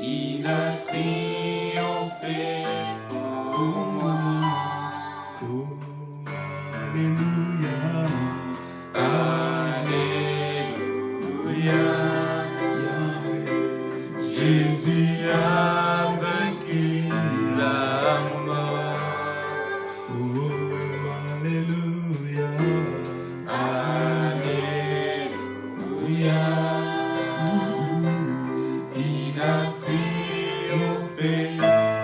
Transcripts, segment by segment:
Il a triomphé pour moi. Alléluia. Jésus a vaincu la mort. Alléluia. Alléluia. Il a triomphé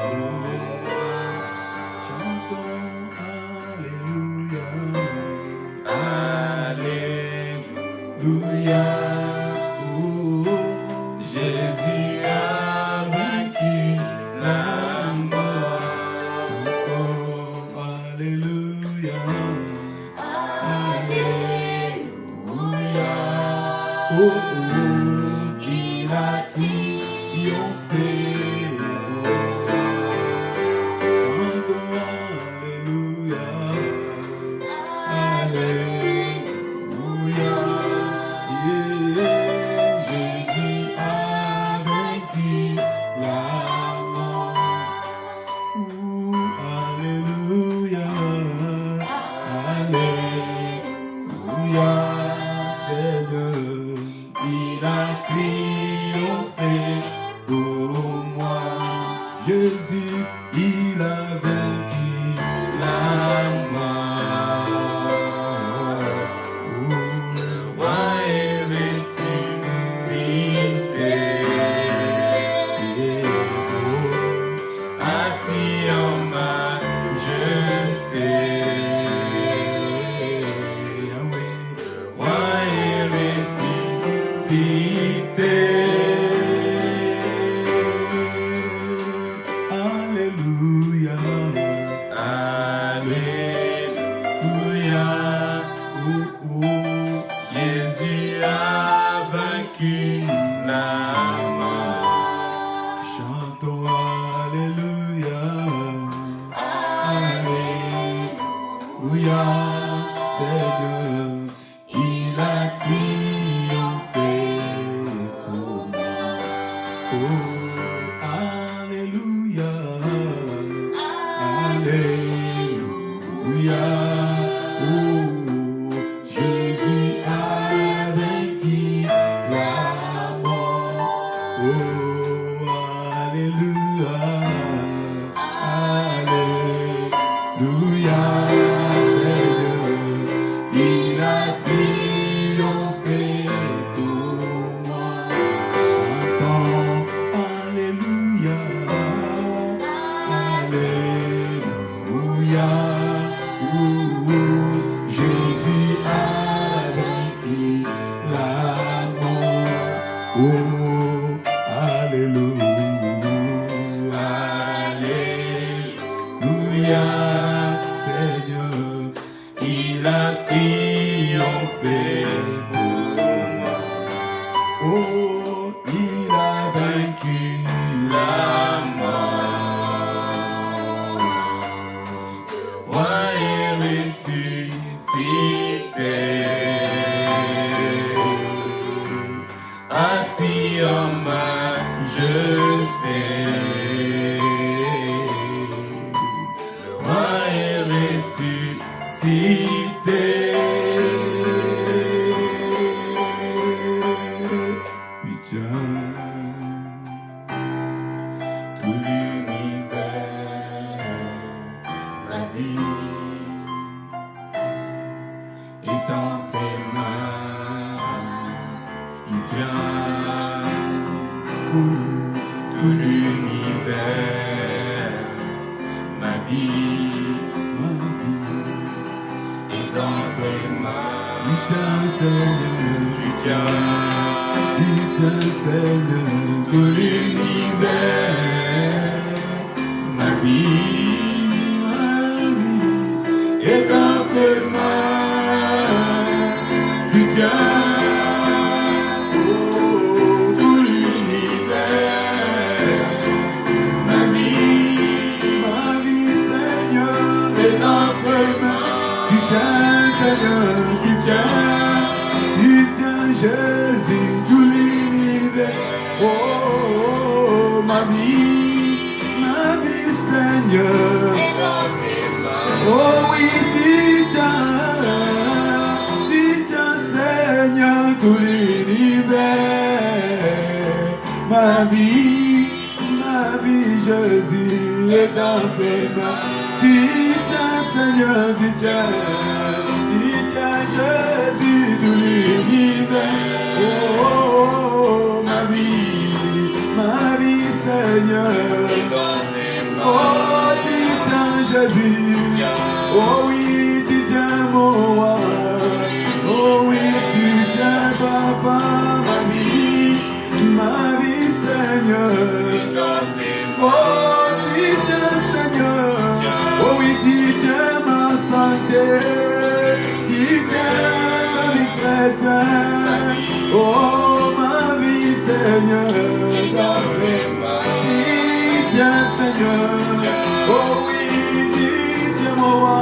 pour moi. Chantons Alléluia. Alléluia. Jésus a vaincu la mort. Alléluia. Alléluia. Il a triomphé. Chantons Alléluia. Alléluia. Jésus a vaincu la mort. Alléluia. Alléluia. Seigneur, Il a triomphé pour moi. Jésus, il a vaincu La mort. Le roi est ressuscité. Assis en majesté. Le roi est ressuscité. Alléluia. Alléluia. Jésus a vaincu la mort. Chantons Alléluia. Alléluia. Seigneur, Il a triomphé pour moi. Alléluia. Alléluia. Jésus a vaincu la mort. Alléluia. Alléluia. Seigneur, il a triomphé pour moi. Chantons Alléluia. Alléluia. Jésus a vaincu la mort. Alléluia. Alléluia. Seigneur, Il a triomphé pour moi. il a vaincu La mort. Le roi est ressuscité. Assis en majesté. Le roi est ressuscité. Putain. Tout l'univers, la vie est dans tes mains. Tu tiens tout l'univers, ma vie est dans tes mains. Putain, Seigneur, Tu tiens putain, Seigneur, tout l'univers, ma vie est dans tes mains. Tu tiens tout l'univers, ma vie, Seigneur, est dans tes mains. Seigneur, Tu tiens tu tiens Jésus, tout l'univers. ma vie, Jésus est dans tes mains. Tu tiens, Seigneur, tu tiens Jésus de l'univers. Oh, oh, oh, ma vie, Seigneur. Oh, tu tiens Jésus. Oh oui, tu tiens mon roi. Oh oui, tu tiens papa, ma vie, Seigneur. Oh, tu tiens Seigneur. Oh oui, tu tiens ma santé. Tu tiens ma vie chrétienne. Oh, ma vie, Seigneur. Tu tiens Seigneur. Oh oui, tu tiens mon roi.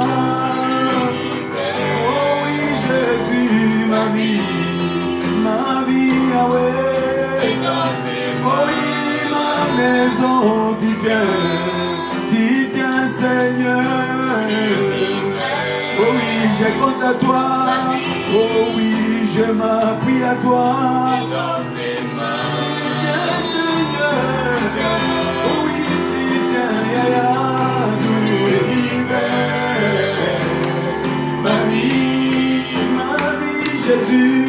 Oh oui, Jésus, ma vie, Yahweh. Oh oui, ma maison, tu tiens, Seigneur. Oh oui, je compte à toi. Oh oui, je m'appuie à toi. Tu tiens, Seigneur. Oh oui, tu tiens, Yaya, tout l'univers. Ma vie, Jésus.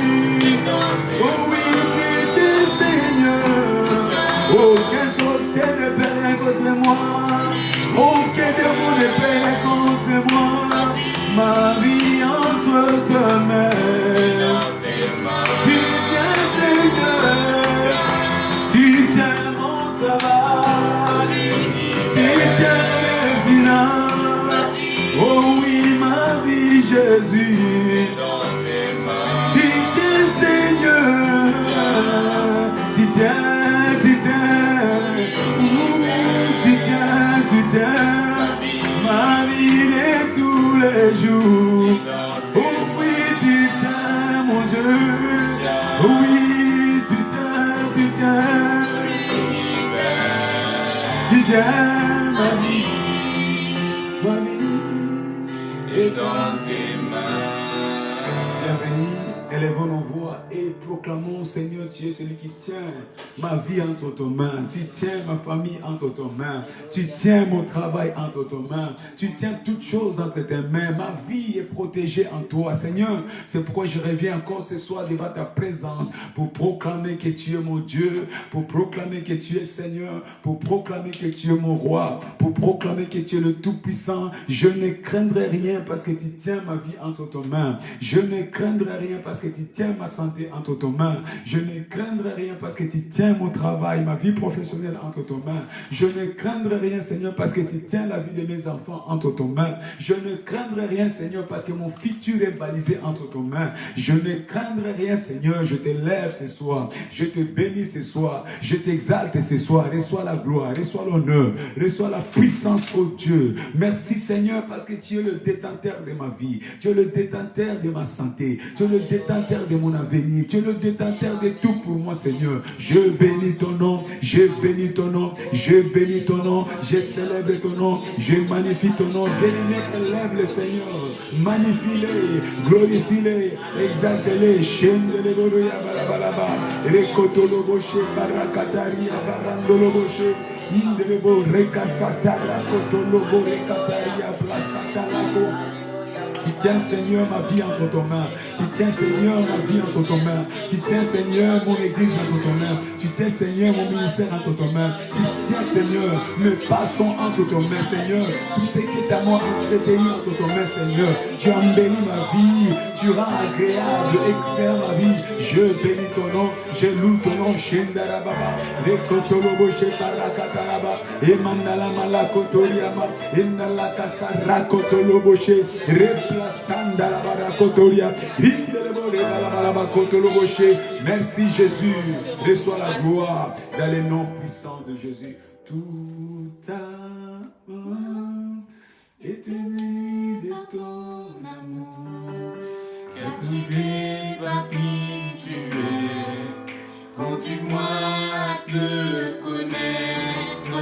Oh oui, tu tiens, Seigneur. Aucun sorcier ne peut rien contre moi. Aucun démon ne peut rien contre moi. Ma vie entre tes mains. Tu tiens, Seigneur. Tu tiens mon travail. Tu tiens mes finances. Oh oui, ma vie, Jésus. Tu tiens, Seigneur. Tu tiens. Tu tiens ma vie de tous les jours. Oh oui, tu tiens mon Dieu. Oh oui, tu tiens. Tu tiens ma vie est dans tes mains. Bienvenue, élevons nos voix et proclamons, Seigneur, tu es celui qui tient ma vie entre tes mains. Tu tiens ma famille entre tes mains. Tu tiens mon travail entre tes mains. Tu tiens toutes choses entre tes mains. Ma vie est protégée en toi, Seigneur. C'est pourquoi je reviens encore ce soir devant ta présence pour proclamer que tu es mon Dieu, pour proclamer que tu es Seigneur, pour proclamer que tu es mon roi, pour proclamer que tu es le Tout-Puissant. Je ne craindrai rien parce que tu tiens ma vie entre tes mains. Je ne craindrai rien parce que tu tiens ma santé entre tes mains. Je ne craindrai rien parce que tu tiens mon travail, ma vie professionnelle entre tes mains. Je ne craindrai rien, Seigneur, parce que tu tiens la vie de mes enfants entre tes mains. Je ne craindrai rien, Seigneur, parce que mon futur est balisé entre tes mains. Je ne craindrai rien, Seigneur. Je te lève ce soir. Je te bénis ce soir. Je t'exalte ce soir. Reçois la gloire, reçois l'honneur, reçois la puissance, oh Dieu. Merci, Seigneur, parce que tu es le détenteur de ma vie. Tu es le détenteur de ma santé. Tu es le détenteur de mon avenir. Tu es le détenteur de tout pour moi, Seigneur. Je bénis ton nom, je bénis ton nom, je bénis ton nom, je célèbre ton nom, je magnifie ton nom. Bien-aimé, élève le Seigneur, magnifie-les, glorifie-les, exalte-les. Shendele boroya balabalaba, rekotolo boshe barakatari abarandolo boshe, indele bo rekasatara kotolo bo rekatari aplasatalako. Tu tiens, Seigneur, ma vie entre tes mains. Tu tiens, Seigneur, ma vie entre tes mains. Tu tiens, Seigneur, mon église entre tes mains. Tu tiens, Seigneur, mon ministère entre tes mains. Tu tiens, Seigneur, mes passons entre tes mains, Seigneur. Tout ce qui est à moi entretenu entre tes mains, Seigneur. Tu embellis ma vie. Tu rends agréable, excellent ma vie. Je bénis ton nom. Je loue ton nom. Shendara Baba. Rekotolobo Sheparakatalaba. Emandala Malakotoriama. Endala Kasara Kotoloboshe. Sandala Barakotoria, merci Jésus, reçois la gloire dans les noms puissants de Jésus. Tout amour est ému de ton amour, car tu es par qui tu es. Conduis-moi à te connaître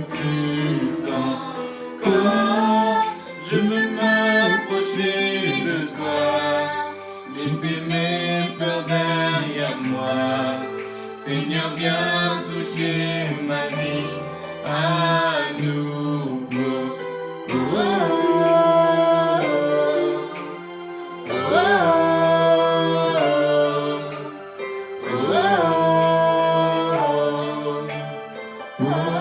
plus encore. Je veux m'approcher de toi, laisser mes peurs derrière moi. Seigneur, viens toucher ma vie à nouveau. Oh, oh, oh, oh, oh, oh, oh,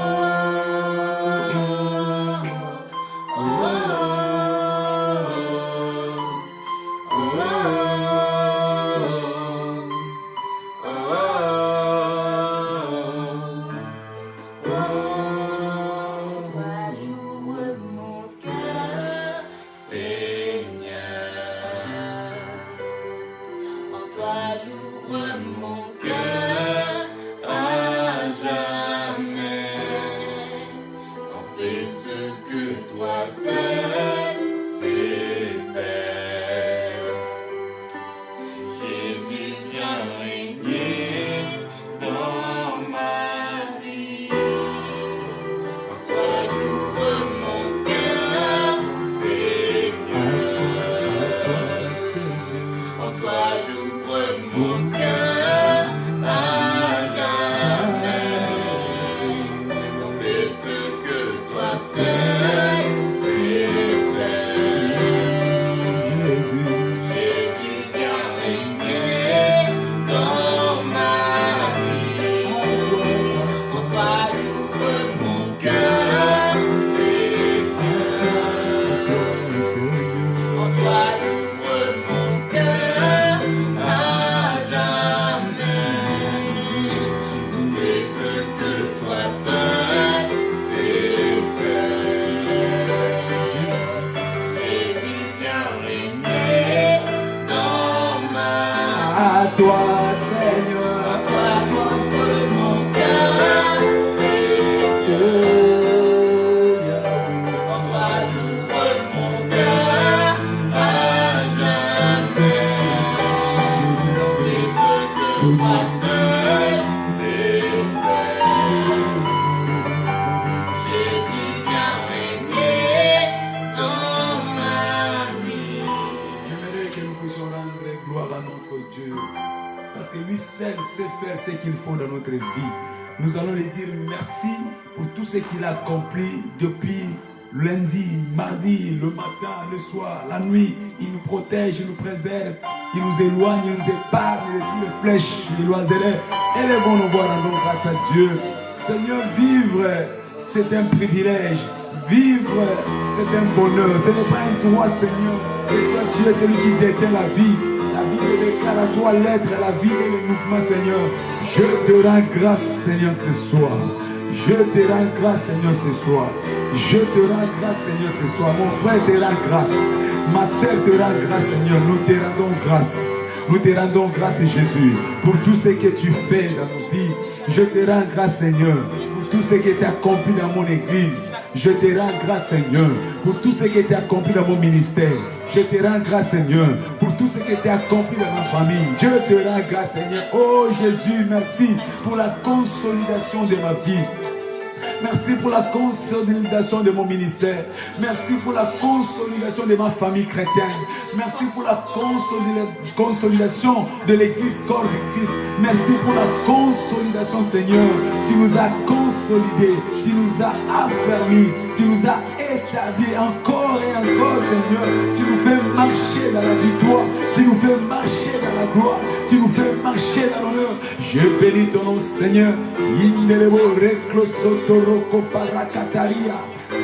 Ce qu'il faut dans notre vie. Nous allons lui dire merci pour tout ce qu'il a accompli depuis lundi, mardi, le matin, le soir, la nuit. Il nous protège, il nous préserve, il nous éloigne, il nous épargne de toutes les flèches, les loiselets. Élevons nos voix, rendons grâce à Dieu. Seigneur, vivre, c'est un privilège. Vivre, c'est un bonheur. Ce n'est pas un droit, Seigneur. C'est toi, tu es celui qui détient la vie. La Bible déclare à toi l'être, la vie et le mouvement, Seigneur. Je te rends grâce, Seigneur, ce soir. Je te rends grâce, Seigneur, ce soir. Je te rends grâce, Seigneur, ce soir. Mon frère te rend grâce. Ma sœur te rend grâce, Seigneur. Nous te rendons grâce. Nous te rendons grâce, Jésus, pour tout ce que tu fais dans nos vies. Je te rends grâce, Seigneur, pour tout ce que tu as accompli dans mon église. Je te rends grâce, Seigneur, pour tout ce que tu as accompli dans mon ministère. Je te rends grâce, Seigneur, pour tout ce que tu as accompli dans ma famille. Je te rends grâce, Seigneur. Oh Jésus, merci pour la consolidation de ma vie. Merci pour la consolidation de mon ministère. Merci pour la consolidation de ma famille chrétienne. Merci pour la consolidation de l'église corps de Christ. Merci pour la consolidation, Seigneur. Tu nous as consolidés, tu nous as affermis, tu nous as établis encore et encore, Seigneur. Tu nous fais marcher dans la victoire, tu nous fais marcher dans la gloire, tu nous fais marcher dans l'honneur. Je bénis ton nom, Seigneur. Indelebo reclo sotoroko parakataria.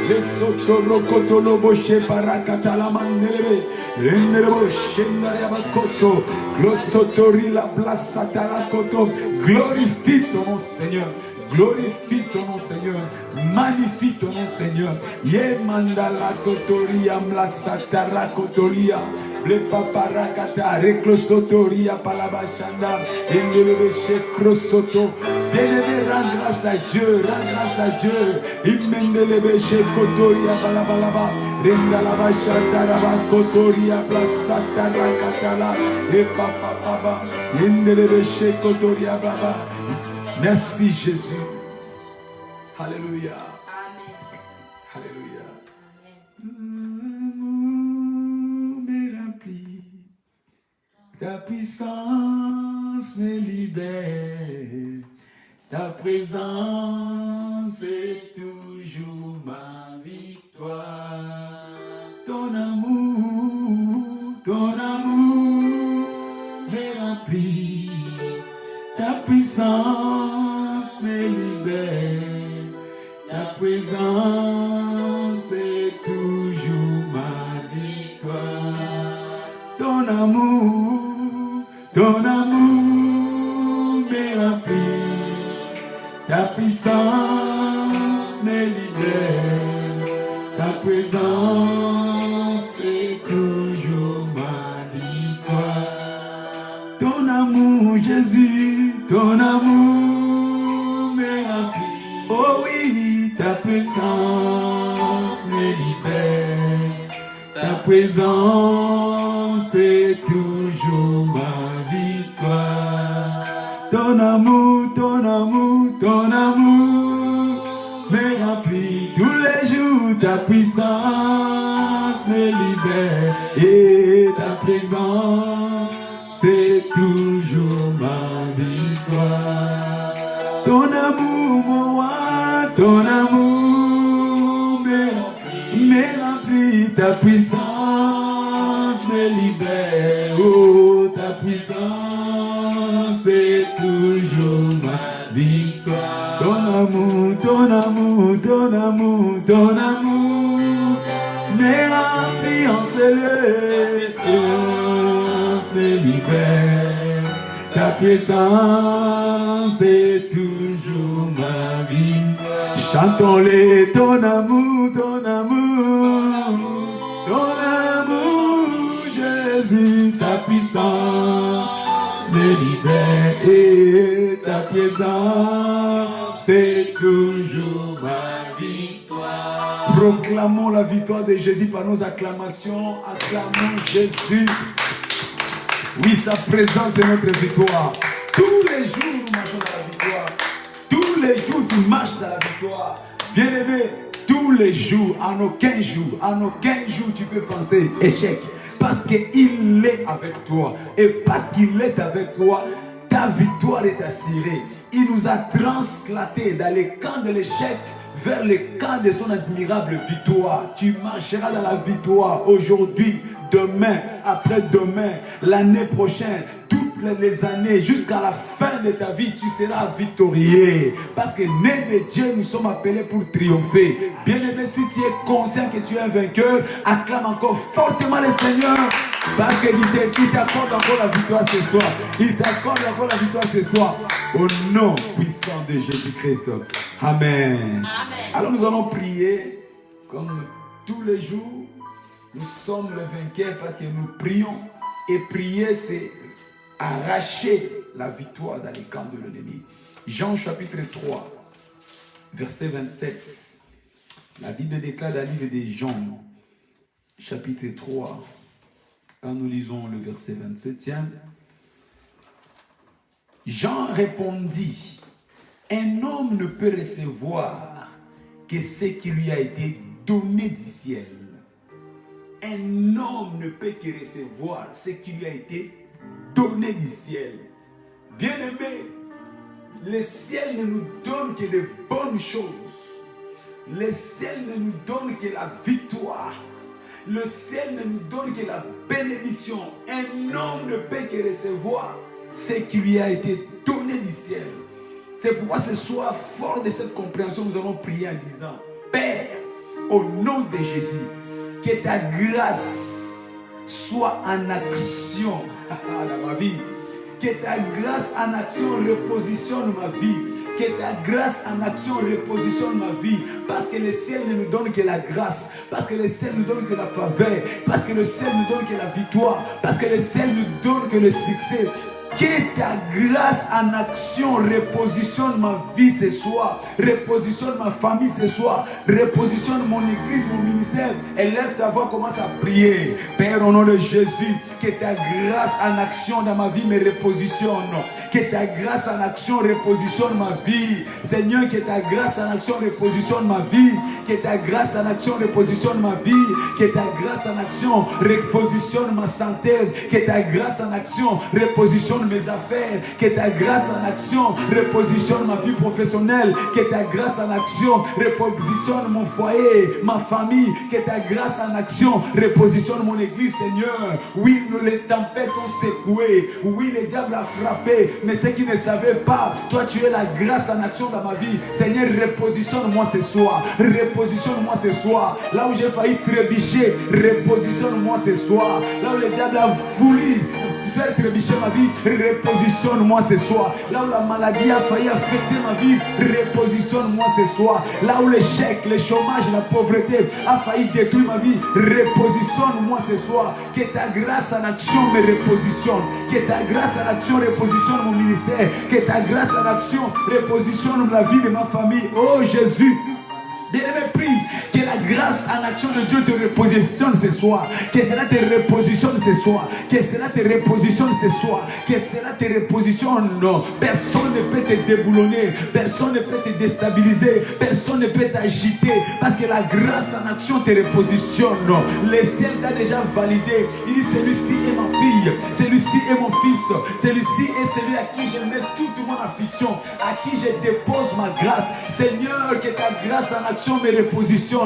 Le sotoroko toloboshe parakatala mandelebe. Indelebo shendare abakoto. Glosotori la blasatala koto. Glorifie ton nom, Seigneur. Glorifie ton nom, Seigneur. Magnifie ton nom, Seigneur. Ye mandala kotoria mlasatara kotoria. Le paparakata reclosotoria palabachanda. Endelebeshe krosoto. Bien-aimé, rends grâce à Dieu, rends grâce à Dieu. Imendelebeshe kotoria palabalaba. Rendalabachata raba kotoria plasatara katala. E papapaba. Endelebeshe kotoria baba. Merci Jésus. Alléluia. Amen. Alléluia. Amen. Me remplis ta puissance. me libère. Ta présence est toujours ma victoire. Ton amour me remplit. Ta puissance me libère. Ta présence est toujours ma victoire. Ton amour me remplit. Ta puissance me libère. Ta présence est toujours ma victoire. Ton amour, Jésus, ton amour me remplit. Oh oui, ta présence me libère. Ta présence est toujours ma victoire. Ton amour me remplit tous les jours. Ta puissance me libère. Et ta présence, c'est toujours ma victoire. Ton amour, mon roi, ton amour me remplit. Ta puissance me libère. Oh, ta puissance, c'est toujours ma victoire. Ton amour me remplit en céleste, me libère. Ta puissance est toujours ma victoire. Chantons-les, ton amour, Jésus, ta puissance me libère. Et ta présence, c'est toujours ma victoire. Proclamons la victoire de Jésus par nos acclamations. Acclamons Jésus. Oui, sa présence est notre victoire. Tous les jours, nous marchons dans la victoire. Tous les jours, tu marches dans la victoire. Bien-aimé, tous les jours, en aucun jour, tu peux penser échec. Parce qu'il est avec toi. Et parce qu'il est avec toi, ta victoire est assurée. Il nous a translatés dans les camps de l'échec vers les camps de son admirable victoire. Tu marcheras dans la victoire aujourd'hui, demain, après-demain, l'année prochaine, toutes les années, jusqu'à la fin de ta vie, tu seras victorieux. Parce que né de Dieu, nous sommes appelés pour triompher. Bien-aimé, si tu es conscient que tu es un vainqueur, acclame encore fortement le Seigneur. Parce qu'il t'accorde encore la victoire ce soir. Il t'accorde encore la victoire ce soir. Au nom puissant de Jésus-Christ. Amen. Amen. Alors nous allons prier comme tous les jours. Nous sommes les vainqueurs parce que nous prions. Et prier, c'est arracher la victoire dans les camps de l'ennemi. Jean chapitre 3, verset 27. La Bible déclare dans le livre de Jean, chapitre 3, quand nous lisons le verset 27. Jean répondit, un homme ne peut recevoir que ce qui lui a été donné du ciel. Un homme ne peut que recevoir ce qui lui a été donné du ciel. Bien-aimé, le ciel ne nous donne que de bonnes choses. Le ciel ne nous donne que la victoire. Le ciel ne nous donne que la bénédiction. Un homme ne peut que recevoir ce qui lui a été donné du ciel. C'est pourquoi ce soir, fort de cette compréhension, nous allons prier en disant, Père, au nom de Jésus, que ta grâce soit en action dans ma vie. Que ta grâce en action repositionne ma vie. Que ta grâce en action repositionne ma vie. Parce que le ciel ne nous donne que la grâce. Parce que le ciel ne nous donne que la faveur. Parce que le ciel ne nous donne que la victoire. Parce que le ciel ne nous donne que le succès. Que ta grâce en action repositionne ma vie ce soir, repositionne ma famille ce soir, repositionne mon église, mon ministère. Élève ta voix, commence à prier. Père, au nom de Jésus, que ta grâce en action dans ma vie me repositionne. Que ta grâce en action repositionne ma vie. Seigneur, que ta grâce en action repositionne ma vie. Que ta grâce en action repositionne ma vie. Que ta grâce en action repositionne ma santé. Que ta grâce en action repositionne repositionne mes affaires, que ta grâce en action repositionne ma vie professionnelle, que ta grâce en action repositionne mon foyer, ma famille, que ta grâce en action repositionne mon église, Seigneur. Oui, les tempêtes ont secoué, oui, le diable a frappé, mais ceux qui ne savaient pas, toi tu es la grâce en action dans ma vie. Seigneur, repositionne-moi ce soir, repositionne-moi ce soir, là où j'ai failli trébucher, repositionne-moi ce soir, là où le diable a voulu faire trébucher ma vie, repositionne-moi ce soir, là où la maladie a failli affecter ma vie, repositionne-moi ce soir, là où l'échec, le chômage, la pauvreté a failli détruire ma vie, repositionne-moi ce soir, que ta grâce en action me repositionne, que ta grâce en action repositionne mon ministère, que ta grâce en action repositionne la vie de ma famille. Oh Jésus, bien-aimé, prie que la grâce en action de Dieu te repositionne ce soir, que cela te repositionne ce soir, que cela te repositionne ce soir, que cela te repositionne. Personne ne peut te déboulonner, personne ne peut te déstabiliser, personne ne peut t'agiter, parce que la grâce en action te repositionne. Le ciel t'a déjà validé. Il dit, celui-ci est ma fille, celui-ci est mon fils, celui-ci est celui à qui je mets toute mon affliction, à qui je dépose ma grâce. Seigneur, que ta grâce en action me repositionne,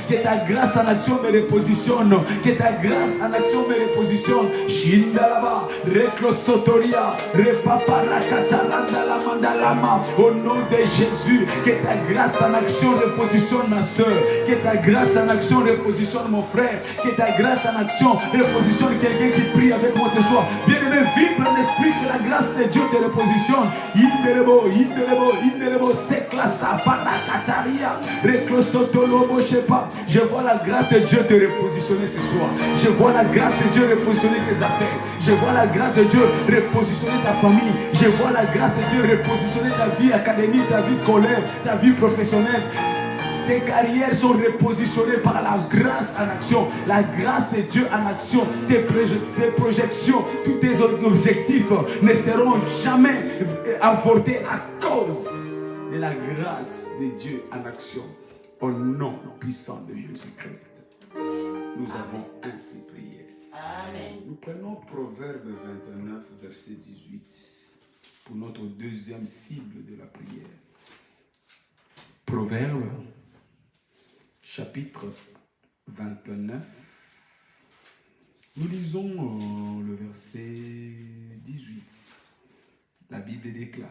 que ta grâce en action me repositionne, que ta grâce en action me repositionne. Shindalaba, Reklosotoria, Repaparakatalandala Mandalama, au nom de Jésus, que ta grâce en action repositionne ma soeur, que ta grâce en action repositionne mon frère, que ta grâce en action repositionne quelqu'un qui prie avec moi ce soir. Bien-aimé, vibre en esprit, que la grâce de Dieu te repositionne. Indelebo, Indelebo, Indelebo, Seklasa, Parakataria, je vois la grâce de Dieu te repositionner ce soir. Je vois la grâce de Dieu repositionner tes affaires. Je vois la grâce de Dieu repositionner ta famille. Je vois la grâce de Dieu repositionner ta vie académique, ta vie scolaire, ta vie professionnelle. Tes carrières sont repositionnées par la grâce en action. La grâce de Dieu en action. Tes projections, tous tes objectifs ne seront jamais avortés à cause de la grâce de Dieu en action. Au nom puissant de Jésus-Christ, nous avons ainsi prié. Amen. Nous prenons Proverbe 29, verset 18, pour notre deuxième cible de la prière. Proverbe, chapitre 29. Nous lisons le verset 18. La Bible déclare: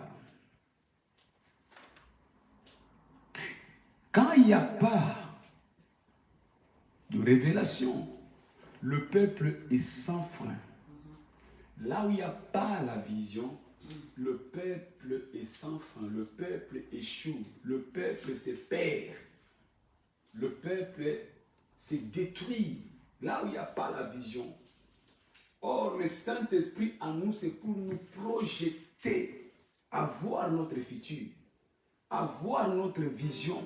quand il n'y a pas de révélation, le peuple est sans frein. Là où il n'y a pas la vision, le peuple est sans frein. Le peuple échoue. Le peuple se perd. Le peuple se détruit. Là où il n'y a pas la vision. Or, le Saint-Esprit en nous, c'est pour nous projeter à voir notre futur, à voir notre vision,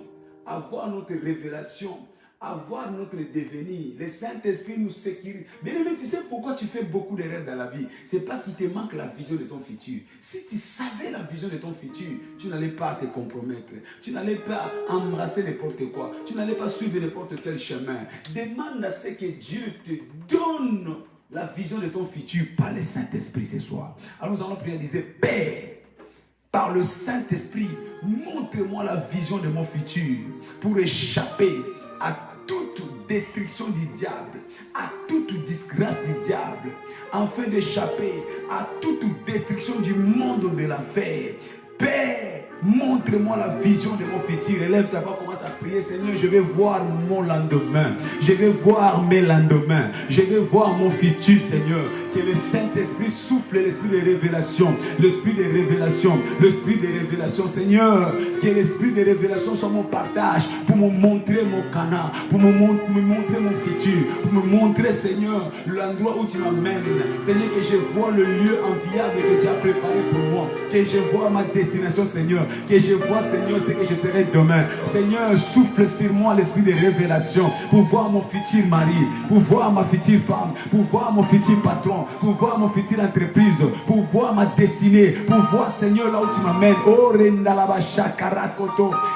avoir notre révélation, avoir notre devenir. Le Saint-Esprit nous sécurise. Bien-aimé, tu sais pourquoi tu fais beaucoup d'erreurs dans la vie? C'est parce qu'il te manque la vision de ton futur. Si tu savais la vision de ton futur, tu n'allais pas te compromettre. Tu n'allais pas embrasser n'importe quoi. Tu n'allais pas suivre n'importe quel chemin. Demande à ce que Dieu te donne la vision de ton futur par le Saint-Esprit ce soir. Alors nous allons prier et dire: Père, par le Saint-Esprit, montre-moi la vision de mon futur pour échapper à toute destruction du diable, à toute disgrâce du diable, afin d'échapper à toute destruction du monde de l'enfer. Père, montre-moi la vision de mon futur. Élève ta voix, commence à prier. Seigneur, je vais voir mon lendemain. Je vais voir mes lendemains. Je vais voir mon futur, Seigneur. Que le Saint-Esprit souffle l'esprit de révélation. L'esprit de révélation. L'esprit de révélation, Seigneur. Que l'esprit de révélation soit mon partage pour me montrer mon canard, pour me montrer mon futur, pour me montrer, Seigneur, l'endroit où tu m'amènes. Seigneur, que je vois le lieu enviable que tu as préparé pour moi. Que je vois ma destination, Seigneur. Que je vois, Seigneur, ce que je serai demain. Seigneur, souffle sur moi l'esprit de révélation pour voir mon futur mari, pour voir ma future femme, pour voir mon futur patron, maison, pour voir mon futur entreprise, pour voir ma destinée, pour voir, Seigneur, là où tu m'amènes. Oh,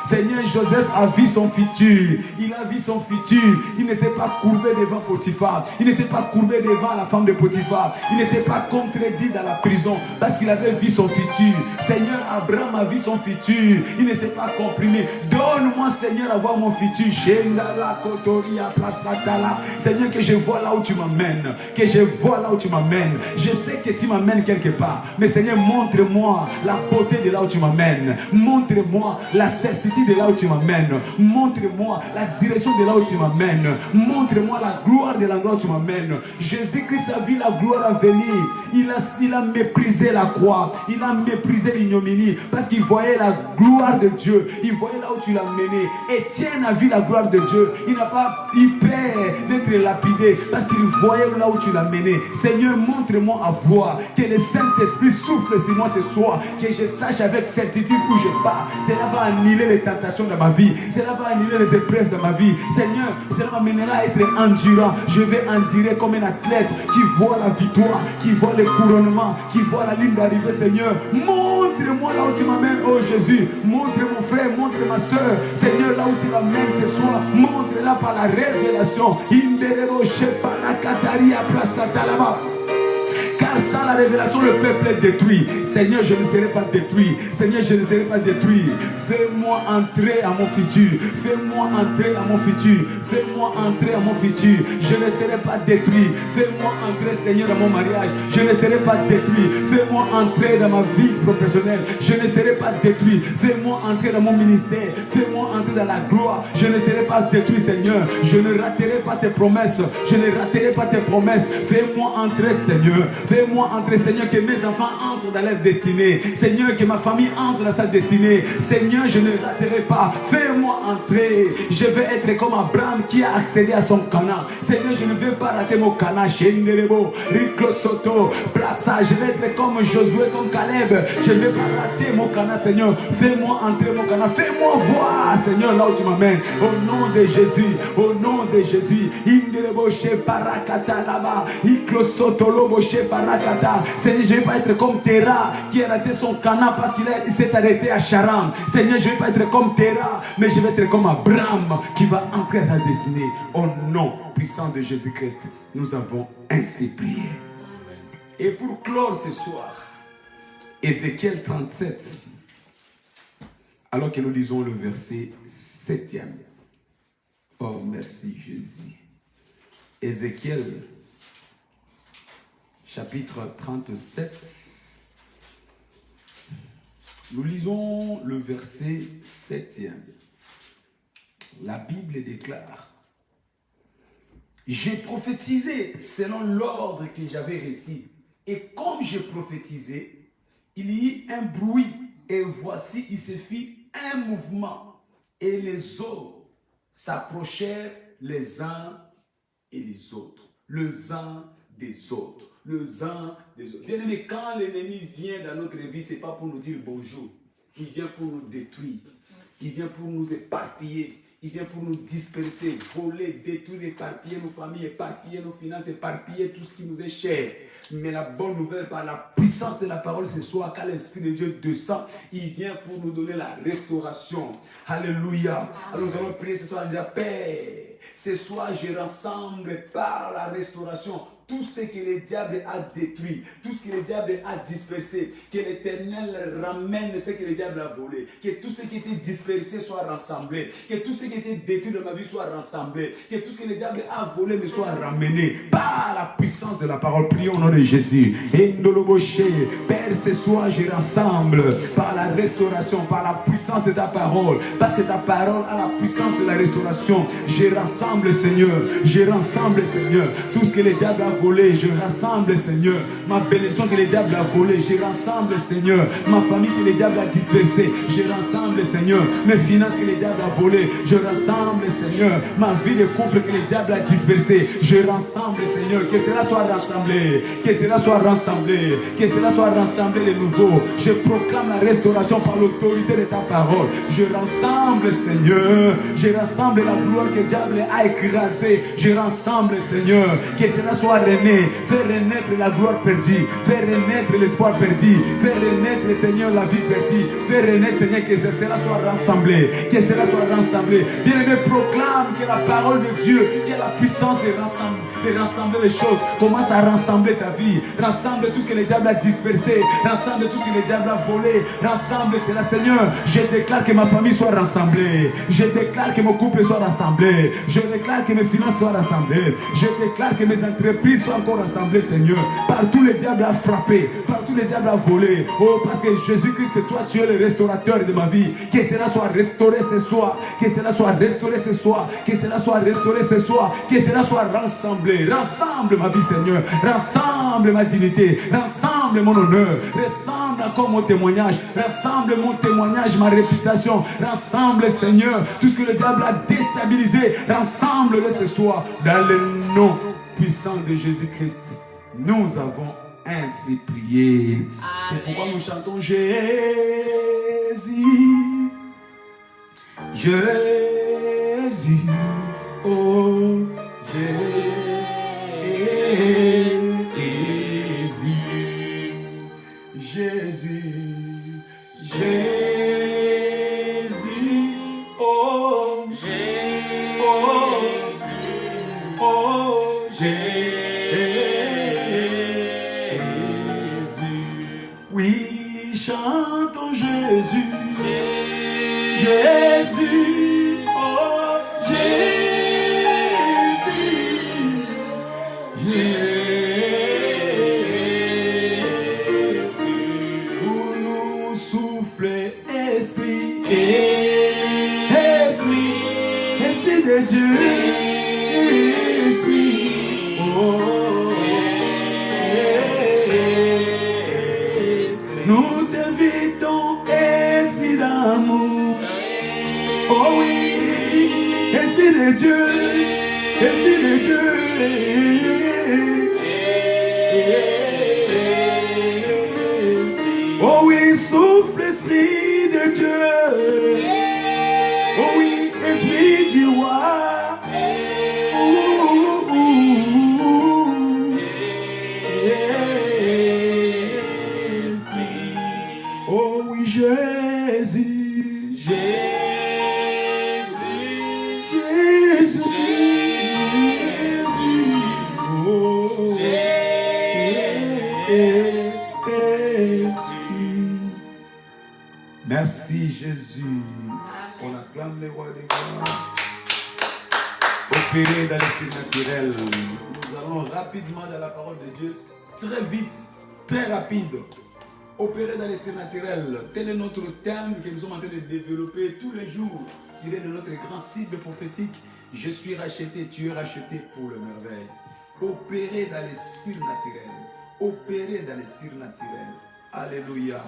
Seigneur, Joseph a vu son futur. Il a vu son futur. Il ne s'est pas courbé devant Potiphar. Il ne s'est pas courbé devant la femme de Potiphar. Il ne s'est pas contredit dans la prison parce qu'il avait vu son futur. Seigneur, Abraham a vu son futur. Il ne s'est pas comprimé. Donne-moi, Seigneur, à voir mon futur. Seigneur, que je vois là où tu m'amènes. Que je vois là où tu m'amènes. Je sais que tu m'amènes quelque part. Mais Seigneur, montre-moi la beauté de là où tu m'amènes. Montre-moi la certitude de là où tu m'amènes. Montre-moi la direction de là où tu m'amènes. Montre-moi la gloire de l'endroit où tu m'amènes. Jésus-Christ a vu la gloire à venir. Il a méprisé la croix. Il a méprisé l'ignominie. Parce qu'il voyait la gloire de Dieu. Il voyait là où tu l'as mené. Étienne a vu la gloire de Dieu. Il n'a pas eu peur d'être lapidé. Parce qu'il voyait là où tu l'as mené. Seigneur, montre-moi à voir. Que le Saint-Esprit souffle sur moi ce soir. Que je sache avec certitude où je pars. Cela va annuler les tentations dans ma vie. Cela va annuler les épreuves dans ma vie. Seigneur, cela m'amènera à être endurant. Je vais endurer comme un athlète qui voit la victoire, qui voit le couronnement, qui voit la ligne d'arrivée. Seigneur, montre-moi là où tu m'amènes, oh Jésus. Montre mon frère, montre ma soeur. Seigneur, là où tu m'amènes ce soir, montre-la par la révélation. Car sans la révélation, le peuple est détruit. Seigneur, je ne serai pas détruit. Seigneur, je ne serai pas détruit. Fais-moi entrer à mon futur. Fais-moi entrer à mon futur. Fais-moi entrer à mon futur. Je ne serai pas détruit. Fais-moi entrer, Seigneur, dans mon mariage. Je ne serai pas détruit. Fais-moi entrer dans ma vie professionnelle. Je ne serai pas détruit. Fais-moi entrer dans mon ministère. Fais-moi entrer dans la gloire. Je ne serai pas détruit, Seigneur. Je ne raterai pas tes promesses. Je ne raterai pas tes promesses. Fais-moi entrer, Seigneur. Fais-moi entrer, Seigneur, que mes enfants entrent dans leur destinée. Seigneur, que ma famille entre dans sa destinée. Seigneur, je ne raterai pas. Fais-moi entrer. Je vais être comme Abraham qui a accédé à son Canaan. Seigneur, je ne vais pas rater mon Canaan. Shenderebo, Riclo Soto, Plaça. Je vais être comme Josué, comme Caleb. Je ne vais pas rater mon Canaan, Seigneur. Fais-moi entrer mon Canaan. Fais-moi voir, Seigneur, là où tu m'amènes. Au nom de Jésus. Au nom de Jésus. Inderebo, Sheparakata là-bas. Riclo Soto, Lobo, Sheparakata. Seigneur, je ne vais pas être comme Terah qui a raté son Canaan parce qu'il s'est arrêté à Charam. Seigneur, je ne vais pas être comme Terah, mais je vais être comme Abraham qui va entrer à la destinée. Au nom puissant de Jésus-Christ, nous avons ainsi prié. Et pour clore ce soir, Ézéchiel 37, alors que nous lisons le verset 7e. Oh, merci Jésus. Ézéchiel, chapitre 37. Nous lisons le verset 7e. La Bible déclare: j'ai prophétisé selon l'ordre que j'avais reçu. Et comme j'ai prophétisé, il y eut un bruit. Et voici, il se fit un mouvement. Et les eaux s'approchèrent les uns et les autres. Les uns des autres. Les uns des autres. Bien aimé, quand l'ennemi vient dans notre vie, ce n'est pas pour nous dire bonjour. Il vient pour nous détruire. Il vient pour nous éparpiller. Il vient pour nous disperser, voler, détruire, éparpiller nos familles, éparpiller nos finances, éparpiller tout ce qui nous est cher. Mais la bonne nouvelle, par la puissance de la parole ce soir, quand l'Esprit de Dieu descend, il vient pour nous donner la restauration. Alléluia. Alors nous allons prier ce soir et dire: Père, ce soir je rassemble par la restauration tout ce que le diable a détruit, tout ce que le diable a dispersé, que l'Éternel ramène ce que le diable a volé, que tout ce qui était dispersé soit rassemblé, que tout ce qui était détruit dans ma vie soit rassemblé, que tout ce que le diable a volé me soit ramené par la puissance de la parole. Prions au nom de Jésus. Père, ce soir je rassemble par la restauration, par la puissance de ta parole, parce que ta parole a la puissance de la restauration. Je rassemble, Seigneur, je rassemble, Seigneur, tout ce que le diable a volé, je rassemble, Seigneur, ma bénédiction que le diable a volé, je rassemble, Seigneur, ma famille que le diable a dispersée, je rassemble, Seigneur, mes finances que le diable a volé, je rassemble, Seigneur, ma vie de couple que le diable a dispersée, je rassemble, Seigneur, que cela soit rassemblé, que cela soit rassemblé, que cela soit rassemblé de nouveau. Je proclame la restauration par l'autorité de ta parole. Je rassemble, Seigneur, je rassemble la gloire que le diable a écrasée, je rassemble, Seigneur, que cela soit faire renaître la gloire perdue, faire renaître l'espoir perdu, faire renaître, Seigneur, la vie perdue, faire renaître, Seigneur, que cela soit rassemblé, que cela soit rassemblé. Bien-aimé, proclame que la parole de Dieu, qui a la puissance de rassembler les choses, commence à rassembler ta vie, rassemble tout ce que le diable a dispersé, rassemble tout ce que le diable a volé, rassemble cela, Seigneur. Je déclare que ma famille soit rassemblée, je déclare que mon couple soit rassemblé, je déclare que mes finances soient rassemblées, je déclare que mes entreprises soient encore rassemblées, Seigneur. Partout le diable a frappé, partout le diable a volé. Oh, parce que Jésus-Christ, toi, tu es le restaurateur de ma vie. Que cela soit restauré ce soir, que cela soit restauré ce soir, que cela soit restauré ce soir, que cela soit rassemblé. Rassemble ma vie, Seigneur, rassemble ma dignité, rassemble mon honneur, rassemble encore mon témoignage, rassemble mon témoignage, ma réputation, rassemble, Seigneur, tout ce que le diable a déstabilisé, rassemble-le ce soir, dans le nom puissant de Jésus-Christ. Nous avons ainsi prié. C'est pourquoi nous chantons Jésus, Jésus, oh Jésus, Jésus, Jésus, oh Jésus, oh Jésus. Oui, chantons Jésus, Jésus, oh Jésus, Jésus. Pour nous souffler esprit, esprit, esprit de Dieu, esprit, oh. Nous t'invitons, esprit d'amour. Oh oui, esprit de Dieu, esprit de Dieu. Oh oui, souffle, esprit de Dieu. Oh oui, esprit du roi. Oh oui, Jésus, Jésus, Jésus, Jésus, oh Jésus. Merci Jésus. On acclame les rois des rois. Opérer dans les surnaturels. Nous allons rapidement dans la parole de Dieu, très vite, très rapide. Opérer dans les surnaturels, tel est notre thème que nous sommes en train de développer tous les jours, tiré de notre grand cible prophétique. Je suis racheté, tu es racheté pour le merveille. Opérer dans les surnaturels, opérer dans les surnaturels. Alléluia.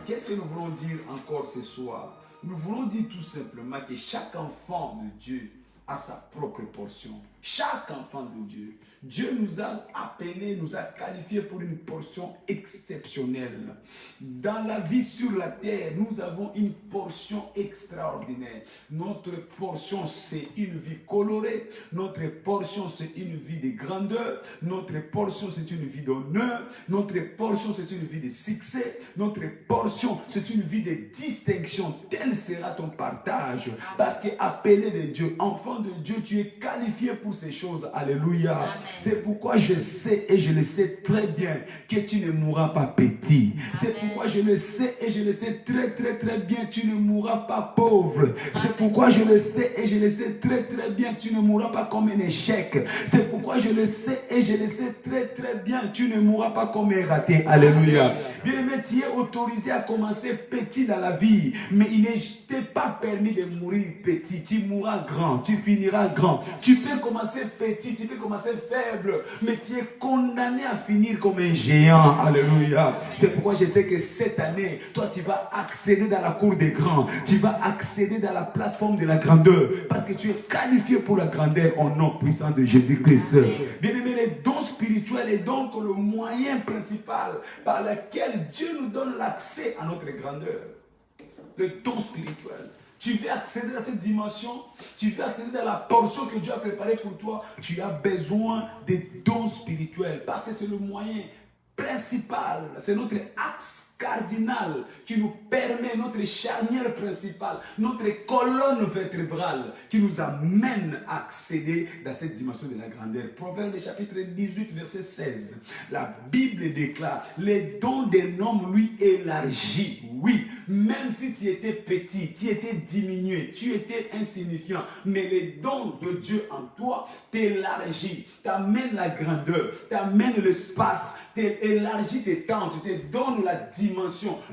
Qu'est-ce que nous voulons dire encore ce soir? Nous voulons dire tout simplement que chaque enfant de Dieu a sa propre portion. Chaque enfant de Dieu. Dieu nous a appelés, nous a qualifiés pour une portion exceptionnelle. Dans la vie sur la terre, nous avons une portion extraordinaire. Notre portion, c'est une vie colorée. Notre portion, c'est une vie de grandeur. Notre portion, c'est une vie d'honneur. Notre portion, c'est une vie de succès. Notre portion, c'est une vie de distinction. Tel sera ton partage. Parce que appelé de Dieu, enfant de Dieu, tu es qualifié pour ces choses. Alléluia. Amen. C'est pourquoi je sais et je le sais très bien que tu ne mourras pas petit. C'est pourquoi je le sais et je le sais très bien, tu ne mourras pas pauvre. C'est pourquoi je le sais et je le sais très bien, tu ne mourras pas comme un échec. C'est pourquoi je le sais et je le sais très bien, tu ne mourras pas comme un raté. Alléluia. Bien-aimé, tu es autorisé à commencer petit dans la vie, mais il n'est pas permis de mourir petit. Tu mourras grand, tu finiras grand. Tu peux commencer petit, tu peux commencer faible, mais tu es condamné à finir comme un géant. Alléluia. C'est pourquoi je sais que cette année, toi tu vas accéder dans la cour des grands, tu vas accéder dans la plateforme de la grandeur, parce que tu es qualifié pour la grandeur au nom puissant de Jésus-Christ. Bien aimé, les dons spirituels est donc le moyen principal par lequel Dieu nous donne l'accès à notre grandeur. Le don spirituel. Tu veux accéder à cette dimension, tu veux accéder à la portion que Dieu a préparée pour toi, tu as besoin des dons spirituels parce que c'est le moyen principal, c'est notre axe cardinal qui nous permet, notre charnière principale, notre colonne vertébrale qui nous amène à accéder dans cette dimension de la grandeur. Proverbe chapitre 18 verset 16. La Bible déclare, les dons d'un homme lui élargit. Oui, même si tu étais petit, tu étais diminué, tu étais insignifiant, mais les dons de Dieu en toi t'élargit, t'amène la grandeur, t'amène l'espace, t'élargit tes tentes, te donne la dimension.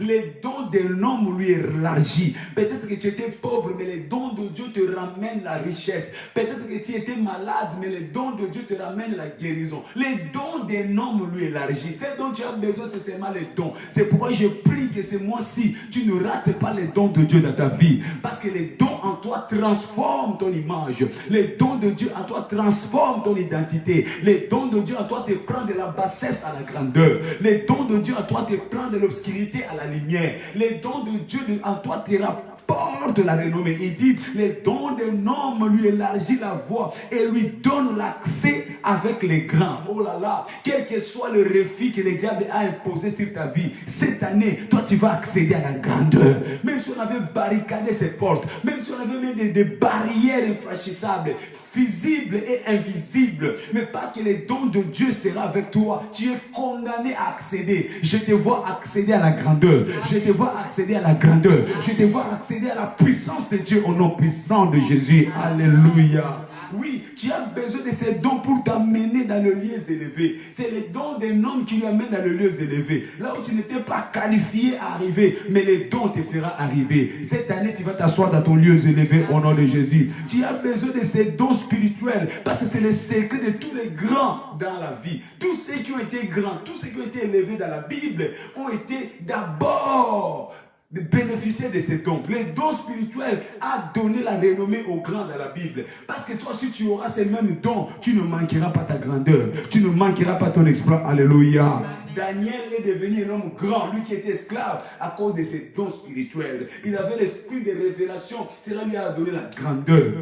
Les dons d'un homme lui élargit. Peut-être que tu étais pauvre, mais les dons de Dieu te ramènent la richesse. Peut-être que tu étais malade, mais les dons de Dieu te ramènent la guérison. Les dons d'un homme lui élargit. Ce dont tu as besoin, c'est seulement les dons. C'est pourquoi je prie que ce mois-ci, tu ne rates pas les dons de Dieu dans ta vie. Parce que les dons en toi transforment ton image. Les dons de Dieu en toi transforment ton identité. Les dons de Dieu en toi te prennent de la bassesse à la grandeur. Les dons de Dieu en toi te prennent de l'obscurité à la lumière. Les dons de Dieu en toi te rapportent la renommée. Il dit, les dons d'un homme lui élargit la voie et lui donne l'accès avec les grands. Oh là là, quel que soit le refus que le diable a imposé sur ta vie, cette année, toi tu vas accéder à la grandeur. Même si on avait barricadé ses portes, même si on avait mis des barrières infranchissables, visibles et invisibles, mais parce que les dons de Dieu seront avec toi, tu es condamné à accéder. Je te vois accéder à la grandeur. Je te vois accéder à la grandeur. Je te vois accéder à la puissance de Dieu au nom puissant de Jésus. Alléluia. Oui, tu as besoin de ces dons pour t'amener dans le lieu élevé. C'est les dons d'un homme qui lui amène dans le lieu élevé. Là où tu n'étais pas qualifié à arriver, mais les dons te feront arriver. Cette année, tu vas t'asseoir dans ton lieu élevé au nom de Jésus. Tu as besoin de ces dons spirituels parce que c'est le secret de tous les grands dans la vie. Tous ceux qui ont été grands, tous ceux qui ont été élevés dans la Bible ont été d'abord de bénéficier de ces dons. Les dons spirituels a donné la renommée aux grands dans la Bible. Parce que toi, si tu auras ces mêmes dons, tu ne manqueras pas ta grandeur. Tu ne manqueras pas ton exploit. Alléluia. Daniel est devenu un homme grand, lui qui était esclave, à cause de ses dons spirituels. Il avait l'esprit de révélation. Cela lui a donné la grandeur.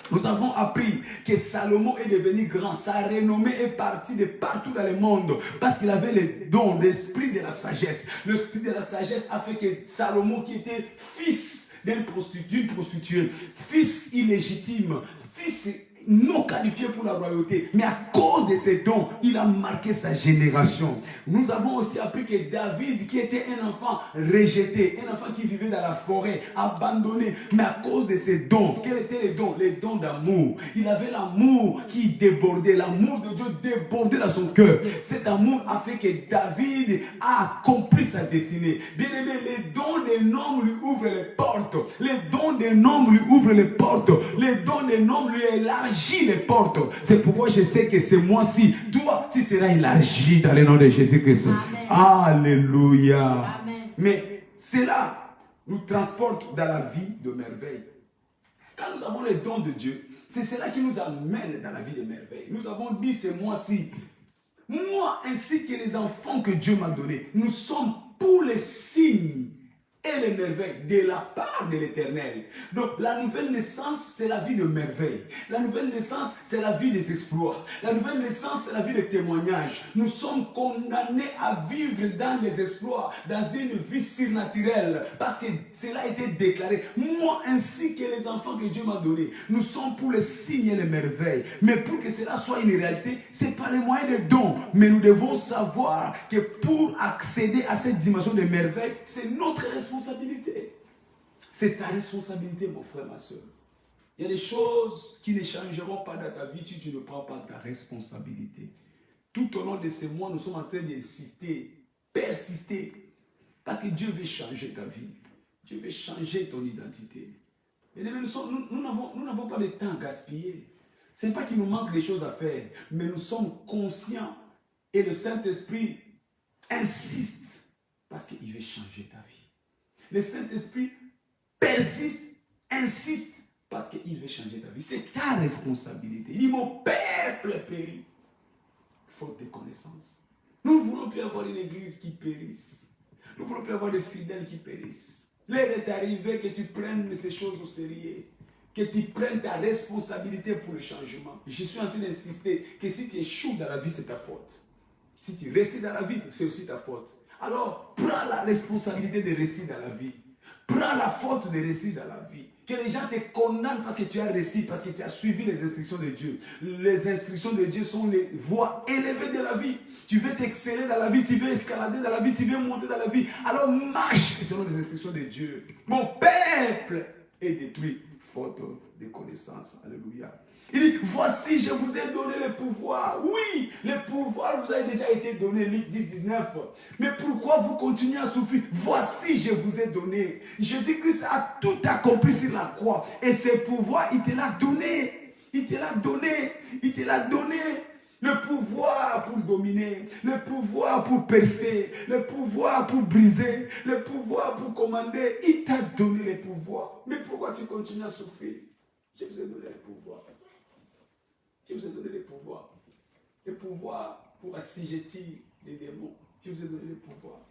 Nous avons appris que Salomon est devenu grand. Sa renommée est partie de partout dans le monde parce qu'il avait les dons, l'esprit de la sagesse. L'esprit de la sagesse a fait que Salomon, qui était fils d'une prostituée, fils illégitime, fils non qualifié pour la royauté, mais à cause de ses dons, il a marqué sa génération. Nous avons aussi appris que David, qui était un enfant rejeté, un enfant qui vivait dans la forêt, abandonné, mais à cause de ses dons, quels étaient les dons? Les dons d'amour. Il avait l'amour qui débordait, l'amour de Dieu débordait dans son cœur. Cet amour a fait que David a accompli sa destinée. Bien aimé, les dons d'un homme lui ouvrent les portes. Les dons d'un homme lui ouvrent les portes. Les dons d'un homme lui élargissent les portes. C'est pourquoi je sais que ce mois-ci, toi, tu seras élargi dans le nom de Jésus-Christ. Alléluia. Amen. Mais cela nous transporte dans la vie de merveille. Quand nous avons les dons de Dieu, c'est cela qui nous amène dans la vie de merveille. Nous avons dit ce mois-ci, moi ainsi que les enfants que Dieu m'a donnés, nous sommes pour les signes et les merveilles de la part de l'Éternel. Donc la nouvelle naissance, c'est la vie de merveille. La nouvelle naissance, c'est la vie des exploits. La nouvelle naissance, c'est la vie des témoignages. Nous sommes condamnés à vivre dans les exploits, dans une vie surnaturelle, parce que cela a été déclaré. Moi ainsi que les enfants que Dieu m'a donnés, nous sommes pour les signes et les merveilles. Mais pour que cela soit une réalité, c'est par les moyens des dons. Mais nous devons savoir que pour accéder à cette dimension de merveille, c'est notre responsabilité. C'est ta responsabilité, mon frère, ma soeur. Il y a des choses qui ne changeront pas dans ta vie si tu ne prends pas ta responsabilité. Tout au long de ces mois, nous sommes en train d'insister, persister, parce que Dieu veut changer ta vie. Dieu veut changer ton identité. Et nous n'avons pas de temps à gaspiller. Ce n'est pas qu'il nous manque des choses à faire, mais nous sommes conscients et le Saint-Esprit insiste parce qu'il veut changer ta vie. Le Saint-Esprit persiste, insiste, parce qu'il veut changer ta vie. C'est ta responsabilité. Il dit, mon peuple périt, faute de connaissance. Nous ne voulons plus avoir une église qui périsse. Nous ne voulons plus avoir des fidèles qui périssent. L'heure est arrivée que tu prennes ces choses au sérieux. Que tu prennes ta responsabilité pour le changement. Je suis en train d'insister que si tu échoues dans la vie, c'est ta faute. Si tu réussis dans la vie, c'est aussi ta faute. Alors, prends la responsabilité de réussir dans la vie. Prends la faute de réussir dans la vie. Que les gens te condamnent parce que tu as réussi, parce que tu as suivi les instructions de Dieu. Les instructions de Dieu sont les voies élevées de la vie. Tu veux t'exceller dans la vie, tu veux escalader dans la vie, tu veux monter dans la vie. Alors marche selon les instructions de Dieu. Mon peuple est détruit faute de connaissance. Alléluia. Il dit, voici, je vous ai donné le pouvoir. Oui, le pouvoir vous a déjà été donné, Luc 10, 19. Mais pourquoi vous continuez à souffrir? Voici, je vous ai donné. Jésus-Christ a tout accompli sur la croix. Et ce pouvoir, il te l'a donné. Il te l'a donné. Il te l'a donné. Le pouvoir pour dominer, le pouvoir pour percer, le pouvoir pour briser, le pouvoir pour commander. Il t'a donné le pouvoir. Mais pourquoi tu continues à souffrir? Je vous ai donné le pouvoir. Je vous ai donné le pouvoir. Le pouvoir pour assujettir les démons. Je vous ai donné le pouvoir.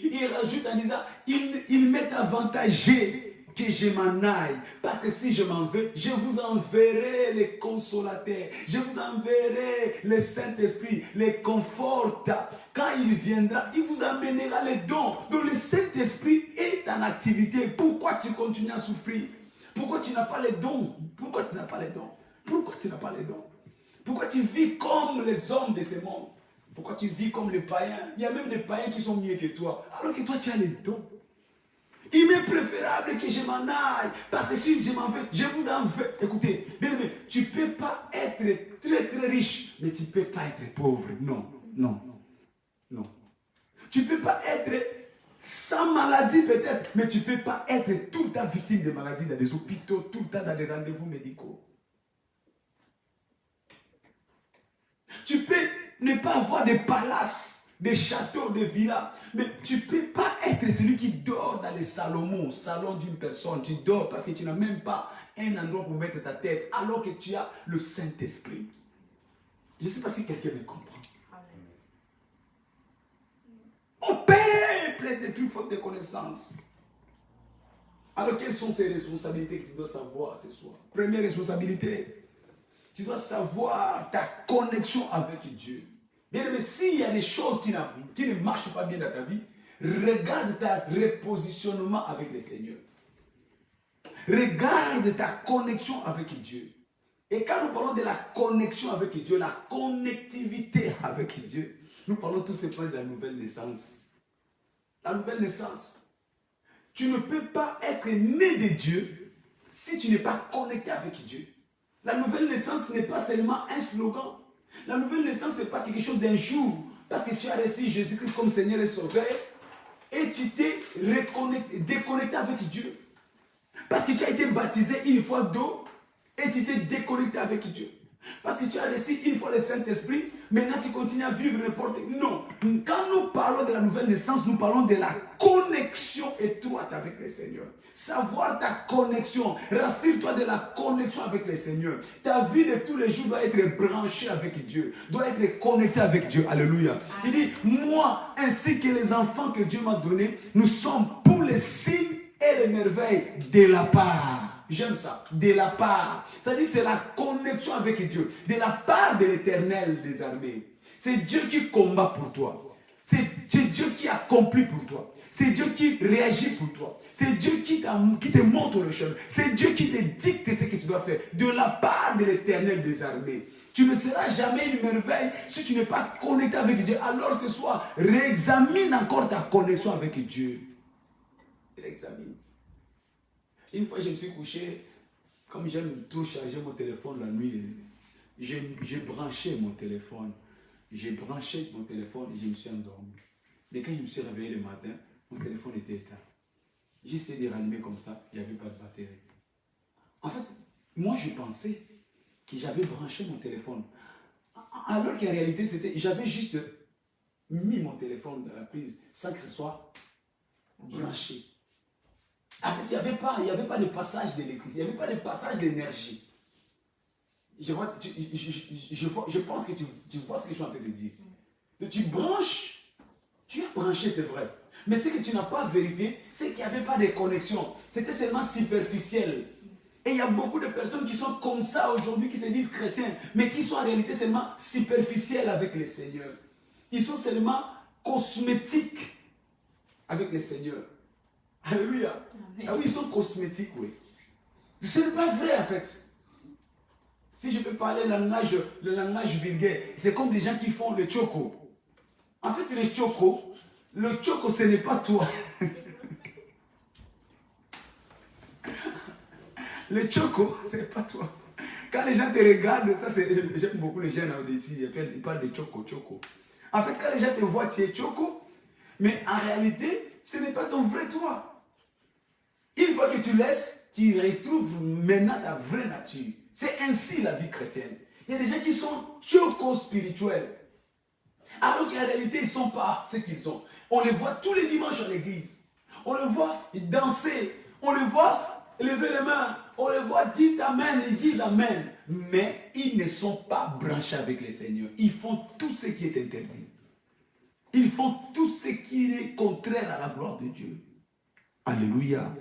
Il rajoute en disant, il m'est avantagé que je m'en aille. Parce que si je m'en vais, je vous enverrai les consolateurs. Je vous enverrai le Saint-Esprit, les conforte. Quand il viendra, il vous amènera les dons. Donc le Saint-Esprit est en activité. Pourquoi tu continues à souffrir? Pourquoi tu n'as pas les dons? Pourquoi tu n'as pas les dons? Pourquoi tu n'as pas les dons? Pourquoi tu vis comme les hommes de ce monde? Pourquoi tu vis comme les païens? Il y a même des païens qui sont mieux que toi. Alors que toi, tu as les dons. Il m'est préférable que je m'en aille. Parce que si je m'en vais, je vous en vais. Écoutez, bien aimé, tu ne peux pas être très très riche, mais tu ne peux pas être pauvre. Non, non, non. Tu ne peux pas être sans maladie peut-être, mais tu ne peux pas être tout le temps victime de maladies dans des hôpitaux, tout le temps dans des rendez-vous médicaux. Tu peux ne pas avoir de palaces, des châteaux, des villas, mais tu ne peux pas être celui qui dort dans les salons d'une personne. Tu dors parce que tu n'as même pas un endroit pour mettre ta tête, alors que tu as le Saint-Esprit. Je ne sais pas si quelqu'un me comprend. Mon peuple est détruit faute de connaissances. Alors quelles sont ces responsabilités que tu dois savoir ce soir? Première responsabilité, tu dois savoir ta connexion avec Dieu. Bien aimé, s'il y a des choses qui ne marchent pas bien dans ta vie, regarde ta repositionnement avec le Seigneur. Regarde ta connexion avec Dieu. Et quand nous parlons de la connexion avec Dieu, la connectivité avec Dieu, nous parlons tout simplement de la nouvelle naissance. La nouvelle naissance. Tu ne peux pas être né de Dieu si tu n'es pas connecté avec Dieu. La nouvelle naissance n'est pas seulement un slogan. La nouvelle naissance, ce n'est pas quelque chose d'un jour. Parce que tu as reçu Jésus-Christ comme Seigneur et Sauveur. Et tu t'es déconnecté avec Dieu. Parce que tu as été baptisé une fois d'eau. Et tu t'es déconnecté avec Dieu. Parce que tu as reçu une fois le Saint-Esprit. Maintenant tu continues à vivre n'importe quoi. Non. Quand nous parlons de la nouvelle naissance, nous parlons de la connexion étroite avec le Seigneur. Savoir ta connexion. Rassure-toi de la connexion avec le Seigneur. Ta vie de tous les jours doit être branchée avec Dieu. Doit être connectée avec Dieu. Alléluia. Il dit, moi ainsi que les enfants que Dieu m'a donnés, nous sommes pour les signes et les merveilles de la part. J'aime ça. De la part. C'est-à-dire c'est la connexion avec Dieu. De la part de l'Éternel des armées. C'est Dieu qui combat pour toi. C'est Dieu qui accomplit pour toi. C'est Dieu qui réagit pour toi. C'est Dieu qui te montre le chemin. C'est Dieu qui te dicte ce que tu dois faire. De la part de l'Éternel des armées. Tu ne seras jamais une merveille si tu n'es pas connecté avec Dieu. Alors ce soir, réexamine encore ta connexion avec Dieu. Réexamine. Une fois, je me suis couché, comme j'aime tout charger mon téléphone la nuit, j'ai branché mon téléphone. J'ai branché mon téléphone et je me suis endormi. Mais quand je me suis réveillé le matin, mon téléphone était éteint. J'ai essayé de rallumer comme ça, il n'y avait pas de batterie. En fait, moi je pensais que j'avais branché mon téléphone. Alors qu'en réalité, j'avais juste mis mon téléphone dans la prise sans que ce soit branché. En fait, il n'y avait pas de passage d'électricité, il n'y avait pas de passage d'énergie. Je pense que tu vois ce que je suis en train de dire. Donc, tu branches, tu as branché, c'est vrai. Mais ce que tu n'as pas vérifié, c'est qu'il n'y avait pas de connexion. C'était seulement superficiel. Et il y a beaucoup de personnes qui sont comme ça aujourd'hui, qui se disent chrétiens, mais qui sont en réalité seulement superficiels avec le Seigneur. Ils sont seulement cosmétiques avec le Seigneur. Alléluia. Amen. Ah oui, ils sont cosmétiques, oui. Ce n'est pas vrai en fait. Si je peux parler le langage vulgaire, c'est comme les gens qui font le choco. En fait, le choco, ce n'est pas toi. Le choco, ce n'est pas toi. Quand les gens te regardent, ça c'est, j'aime beaucoup les jeunes ici, ils parlent de choco. En fait, quand les gens te voient, tu es choco, mais en réalité, ce n'est pas ton vrai toi. Une fois que tu laisses, tu retrouves maintenant ta vraie nature. C'est ainsi la vie chrétienne. Il y a des gens qui sont choco-spirituels. Alors qu'en réalité, ils ne sont pas ce qu'ils sont. On les voit tous les dimanches à l'église. On les voit danser. On les voit lever les mains. On les voit dire Amen. Ils disent Amen. Mais ils ne sont pas branchés avec le Seigneur. Ils font tout ce qui est interdit. Ils font tout ce qui est contraire à la gloire de Dieu. Alléluia.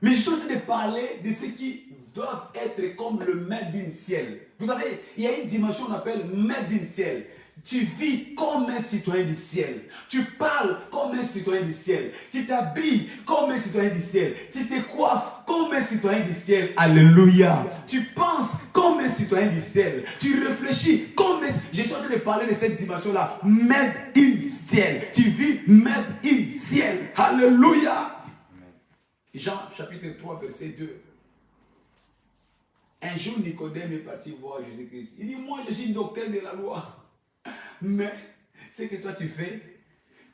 Mais je suis en train de parler de ceux qui doivent être comme le made in ciel. Vous savez, il y a une dimension qu'on appelle made in ciel. Tu vis comme un citoyen du ciel. Tu parles comme un citoyen du ciel. Tu t'habilles comme un citoyen du ciel. Tu te coiffes comme un citoyen du ciel. Alléluia. Tu penses comme un citoyen du ciel. Tu réfléchis comme un... Je suis en train de parler de cette dimension-là. Made in ciel. Tu vis made in ciel. Alléluia. Jean chapitre 3 verset 2. Un jour Nicodème est parti voir Jésus-Christ. Il dit, moi je suis docteur de la loi. Mais ce que toi tu fais,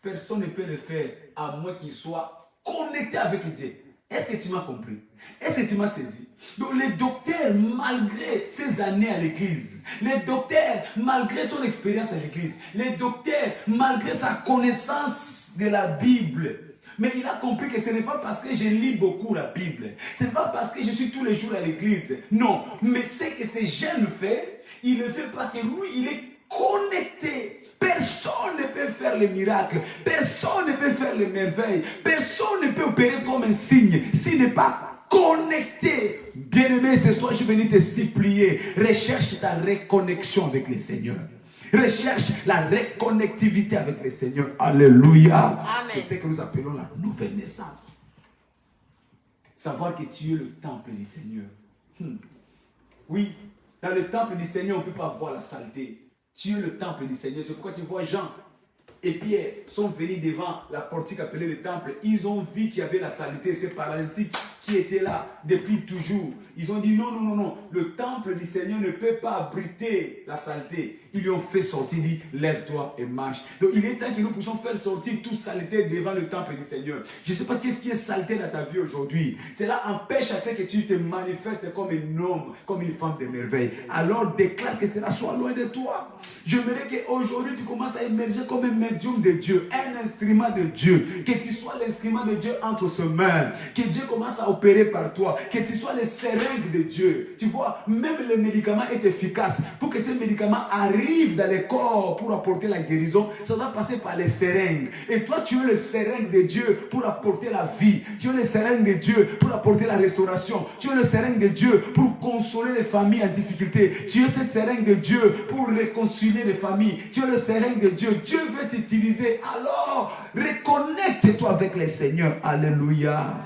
personne ne peut le faire à moins qu'il soit connecté avec Dieu. Est-ce que tu m'as compris? Est-ce que tu m'as saisi? Donc les docteurs, malgré ses années à l'église, les docteurs, malgré son expérience à l'église, les docteurs, malgré sa connaissance de la Bible, mais il a compris que ce n'est pas parce que je lis beaucoup la Bible. Ce n'est pas parce que je suis tous les jours à l'église. Non. Mais ce que ce jeune fait, il le fait parce que lui, il est connecté. Personne ne peut faire le miracle. Personne ne peut faire les merveilles. Personne ne peut opérer comme un signe s'il n'est pas connecté. Bien-aimé, ce soir, je suis venu te supplier. Recherche ta reconnexion avec le Seigneur. Recherche la reconnectivité avec le Seigneur. Alléluia. C'est ce que nous appelons la nouvelle naissance. Savoir que tu es le temple du Seigneur. Oui, dans le temple du Seigneur, on ne peut pas voir la saleté. Tu es le temple du Seigneur. C'est pourquoi tu vois Jean et Pierre sont venus devant la portique appelée le temple. Ils ont vu qu'il y avait la saleté, ces paralytiques qui étaient là depuis toujours. Ils ont dit non, non, non, non. Le temple du Seigneur ne peut pas abriter la saleté. Ils lui ont fait sortir, dit lève-toi et marche. Donc il est temps que nous puissions faire sortir toute saleté devant le temple du Seigneur. Je ne sais pas qu'est-ce qui est saleté dans ta vie aujourd'hui. Cela empêche à ce que tu te manifestes comme un homme, comme une femme de merveille. Alors déclare que cela soit loin de toi. J'aimerais qu'aujourd'hui tu commences à émerger comme un médium de Dieu, un instrument de Dieu. Que tu sois l'instrument de Dieu entre ses mains. Que Dieu commence à opérer par toi. Que tu sois le seringue de Dieu. Tu vois, même le médicament est efficace. Pour que ce médicament arrive dans le corps pour apporter la guérison, ça doit passer par les seringues. Et toi, tu es le seringue de Dieu pour apporter la vie. Tu es le seringue de Dieu pour apporter la restauration. Tu es le seringue de Dieu pour consoler les familles en difficulté. Tu es cette seringue de Dieu pour réconcilier les familles. Tu es le seringue de Dieu. Dieu veut t'utiliser. Alors, reconnecte-toi avec le Seigneur. Alléluia. Amen.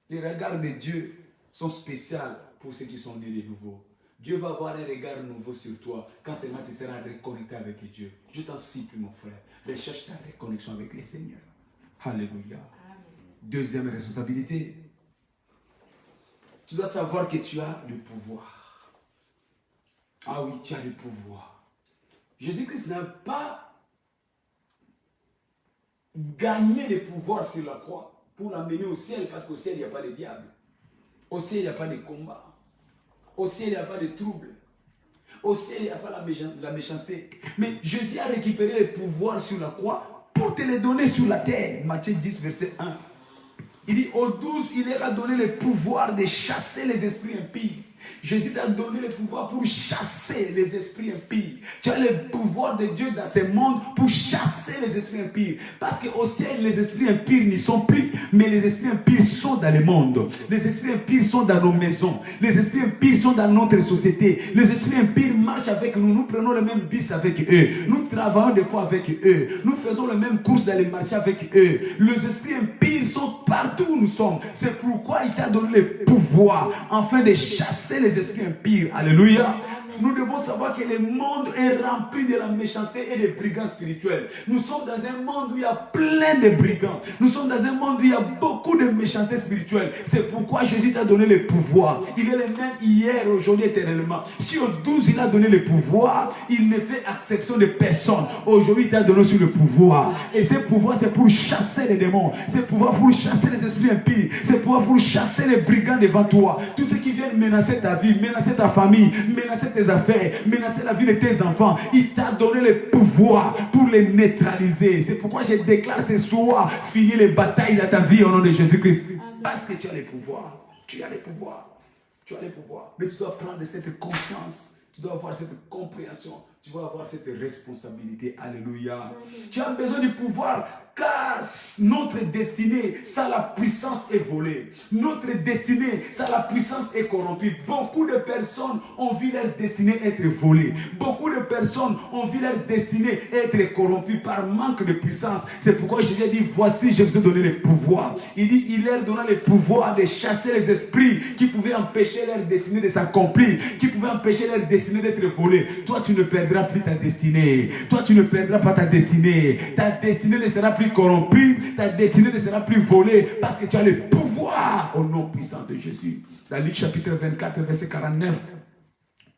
Les regards de Dieu sont spéciaux pour ceux qui sont nés de nouveau. Dieu va avoir un regard nouveau sur toi quand seulement tu seras reconnecté avec Dieu. Je t'en supplie, mon frère, recherche ta reconnexion avec le Seigneur. Alléluia. Amen. Deuxième responsabilité, tu dois savoir que tu as le pouvoir. Ah oui, tu as le pouvoir. Jésus-Christ n'a pas gagné le pouvoir sur la croix pour l'amener au ciel, parce qu'au ciel, il n'y a pas de diable. Au ciel, il n'y a pas de combat. Au ciel, il n'y a pas de trouble. Au ciel, il n'y a pas la méchanceté. Mais Jésus a récupéré le pouvoir sur la croix pour te le donner sur la terre. Matthieu 10, verset 1. Il dit, aux 12, il leur a donné le pouvoir de chasser les esprits impies. Jésus t'a donné le pouvoir pour chasser les esprits impies. Tu as le pouvoir de Dieu dans ce monde pour chasser les esprits impies. Parce qu'au ciel, les esprits impies n'y sont plus, mais les esprits impies sont dans le monde. Les esprits impies sont dans nos maisons. Les esprits impies sont dans notre société. Les esprits impies marchent avec nous. Nous prenons le même bus avec eux. Nous travaillons des fois avec eux. Nous faisons les mêmes courses dans les marchés avec eux. Les esprits impies sont partout où nous sommes. C'est pourquoi il t'a donné le pouvoir afin de chasser les esprits impies. Alléluia. Nous devons savoir que le monde est rempli de la méchanceté et des brigands spirituels. Nous sommes dans un monde où il y a plein de brigands. Nous sommes dans un monde où il y a beaucoup de méchanceté spirituelle. C'est pourquoi Jésus t'a donné le pouvoir. Il est le même hier, aujourd'hui, éternellement. Si aux 12, il a donné le pouvoir, il ne fait exception de personne. Aujourd'hui, il t'a donné aussi le pouvoir. Et ce pouvoir, c'est pour chasser les démons. C'est pouvoir pour chasser les esprits impies. C'est pouvoir pour chasser les brigands devant toi. Tous ceux qui viennent menacer ta vie, menacer ta famille, menacer tes affaires, menacer la vie de tes enfants. Il t'a donné le pouvoir pour les neutraliser. C'est pourquoi je déclare ce soir, finis les batailles dans ta vie au nom de Jésus-Christ. Parce que tu as le pouvoir. Tu as le pouvoir. Tu as le pouvoir. Mais tu dois prendre cette conscience. Tu dois avoir cette compréhension. Tu dois avoir cette responsabilité. Alléluia. Tu as besoin du pouvoir. Car notre destinée, ça la puissance est volée. Notre destinée, ça la puissance est corrompue. Beaucoup de personnes ont vu leur destinée être volée. Beaucoup de personnes ont vu leur destinée être corrompue par manque de puissance. C'est pourquoi Jésus a dit, voici, je vous ai donné le pouvoir. Il dit, il leur donna le pouvoir de chasser les esprits qui pouvaient empêcher leur destinée de s'accomplir, qui pouvaient empêcher leur destinée d'être volée. Toi, tu ne perdras plus ta destinée. Toi, tu ne perdras pas ta destinée. Ta destinée ne sera plus corrompu, ta destinée ne sera plus volée parce que tu as le pouvoir au nom puissant de Jésus. Dans Luc chapitre 24, verset 49,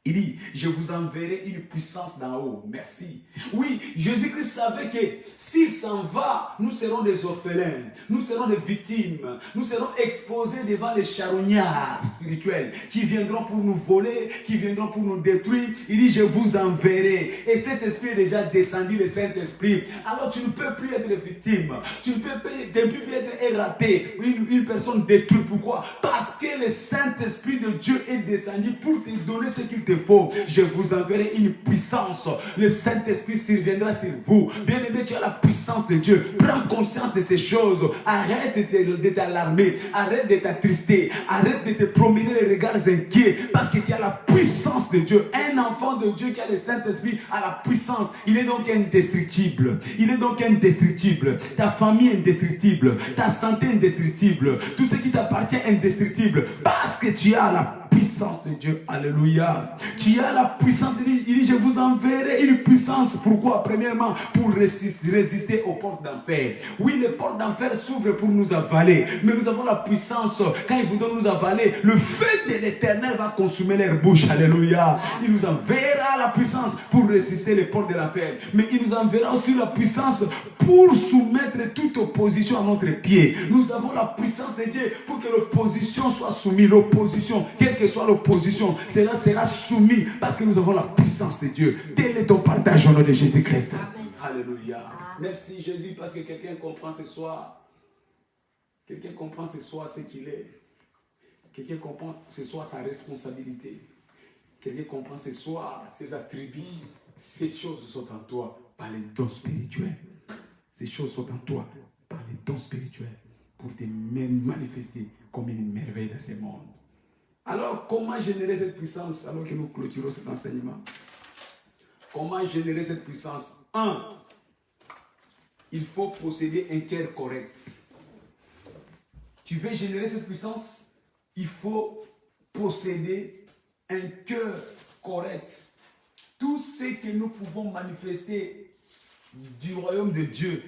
il dit, je vous enverrai une puissance d'en haut. Merci. Oui, Jésus-Christ savait que s'il s'en va, nous serons des orphelins, nous serons des victimes, nous serons exposés devant les charognards spirituels qui viendront pour nous voler, qui viendront pour nous détruire. Il dit, je vous enverrai. Et cet esprit est déjà descendu, le Saint-Esprit. Alors tu ne peux plus être victime, tu ne peux plus être erraté, une personne détruite. Pourquoi? Parce que le Saint-Esprit de Dieu est descendu pour te donner ce qu'il te faut. Je vous enverrai une puissance. Le Saint-Esprit surviendra sur vous. Bien-aimé, tu as la puissance de Dieu. Prends conscience de ces choses. Arrête de t'alarmer. Arrête de t'attrister. Arrête de te promener les regards inquiets. Parce que tu as la puissance de Dieu. Un enfant de Dieu qui a le Saint-Esprit a la puissance. Il est donc indestructible. Il est donc indestructible. Ta famille est indestructible. Ta santé est indestructible. Tout ce qui t'appartient est indestructible. Parce que tu as la puissance de Dieu. Alléluia. Tu as la puissance. Il dit, je vous enverrai une puissance. Pourquoi? Premièrement, pour résister aux portes d'enfer. Oui, les portes d'enfer s'ouvrent pour nous avaler. Mais nous avons la puissance. Quand ils voudront nous avaler, le feu de l'Éternel va consumer leur bouche. Alléluia. Il nous enverra la puissance pour résister les portes de l'enfer. Mais il nous enverra aussi la puissance pour soumettre toute opposition à notre pied. Nous avons la puissance de Dieu pour que l'opposition soit soumise. L'opposition, quelle que soit l'opposition, cela sera soumis parce que nous avons la puissance de Dieu. Tel est ton partage au nom de Jésus-Christ. Alléluia. Merci Jésus parce que quelqu'un comprend ce soir. Quelqu'un comprend ce soir ce qu'il est. Quelqu'un comprend ce soir sa responsabilité. Quelqu'un comprend ce soir ses attributs. Ces choses sont en toi par les dons spirituels. Ces choses sont en toi par les dons spirituels pour te manifester comme une merveille dans ce monde. Alors, comment générer cette puissance alors que nous clôturons cet enseignement? Comment générer cette puissance? 1. Il faut posséder un cœur correct. Tu veux générer cette puissance? Il faut posséder un cœur correct. Tout ce que nous pouvons manifester du royaume de Dieu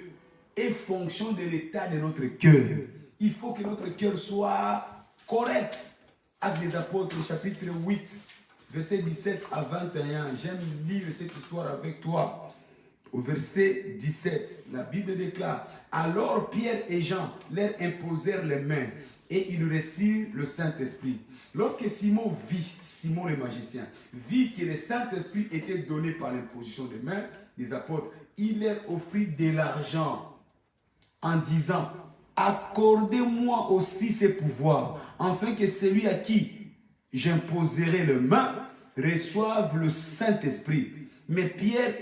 est fonction de l'état de notre cœur. Il faut que notre cœur soit correct. Actes des Apôtres, chapitre 8, verset 17 à 21. J'aime lire cette histoire avec toi. Au verset 17, la Bible déclare, alors Pierre et Jean leur imposèrent les mains et ils reçurent le Saint-Esprit. Lorsque Simon le magicien, vit que le Saint-Esprit était donné par l'imposition des mains des apôtres, il leur offrit de l'argent en disant, accordez-moi aussi ces pouvoirs, afin que celui à qui j'imposerai les mains, reçoivent le Saint-Esprit. Mais Pierre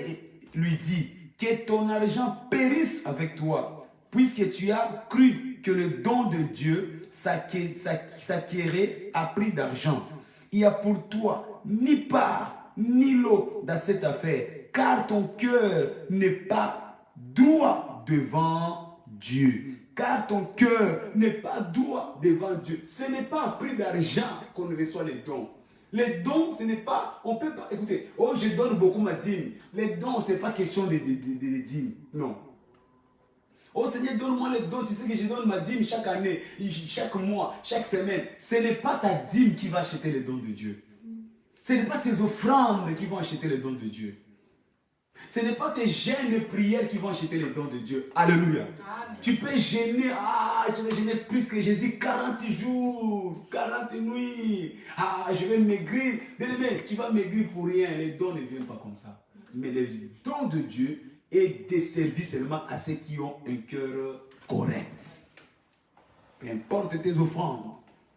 lui dit, que ton argent périsse avec toi, puisque tu as cru que le don de Dieu s'acquérait à prix d'argent. Il n'y a pour toi ni part, ni lot dans cette affaire, car ton cœur n'est pas droit devant Dieu. Car ton cœur n'est pas droit devant Dieu. Ce n'est pas à prix d'argent qu'on reçoit les dons. Les dons, ce n'est pas, on ne peut pas, écoutez, oh je donne beaucoup ma dîme. Les dons, ce n'est pas question de dîmes, non. Oh Seigneur, donne-moi les dons, tu sais que je donne ma dîme chaque année, chaque mois, chaque semaine. Ce n'est pas ta dîme qui va acheter les dons de Dieu. Ce n'est pas tes offrandes qui vont acheter les dons de Dieu. Ce n'est pas tes jeûnes et prières qui vont acheter les dons de Dieu. Alléluia. Amen. Tu peux jeûner, je vais jeûner plus que Jésus 40 jours, 40 nuits. Je vais maigrir. Bien-aimé, tu vas maigrir pour rien. Les dons ne viennent pas comme ça. Mais les dons de Dieu est desservi seulement à ceux qui ont un cœur correct. Peu importe tes offrandes,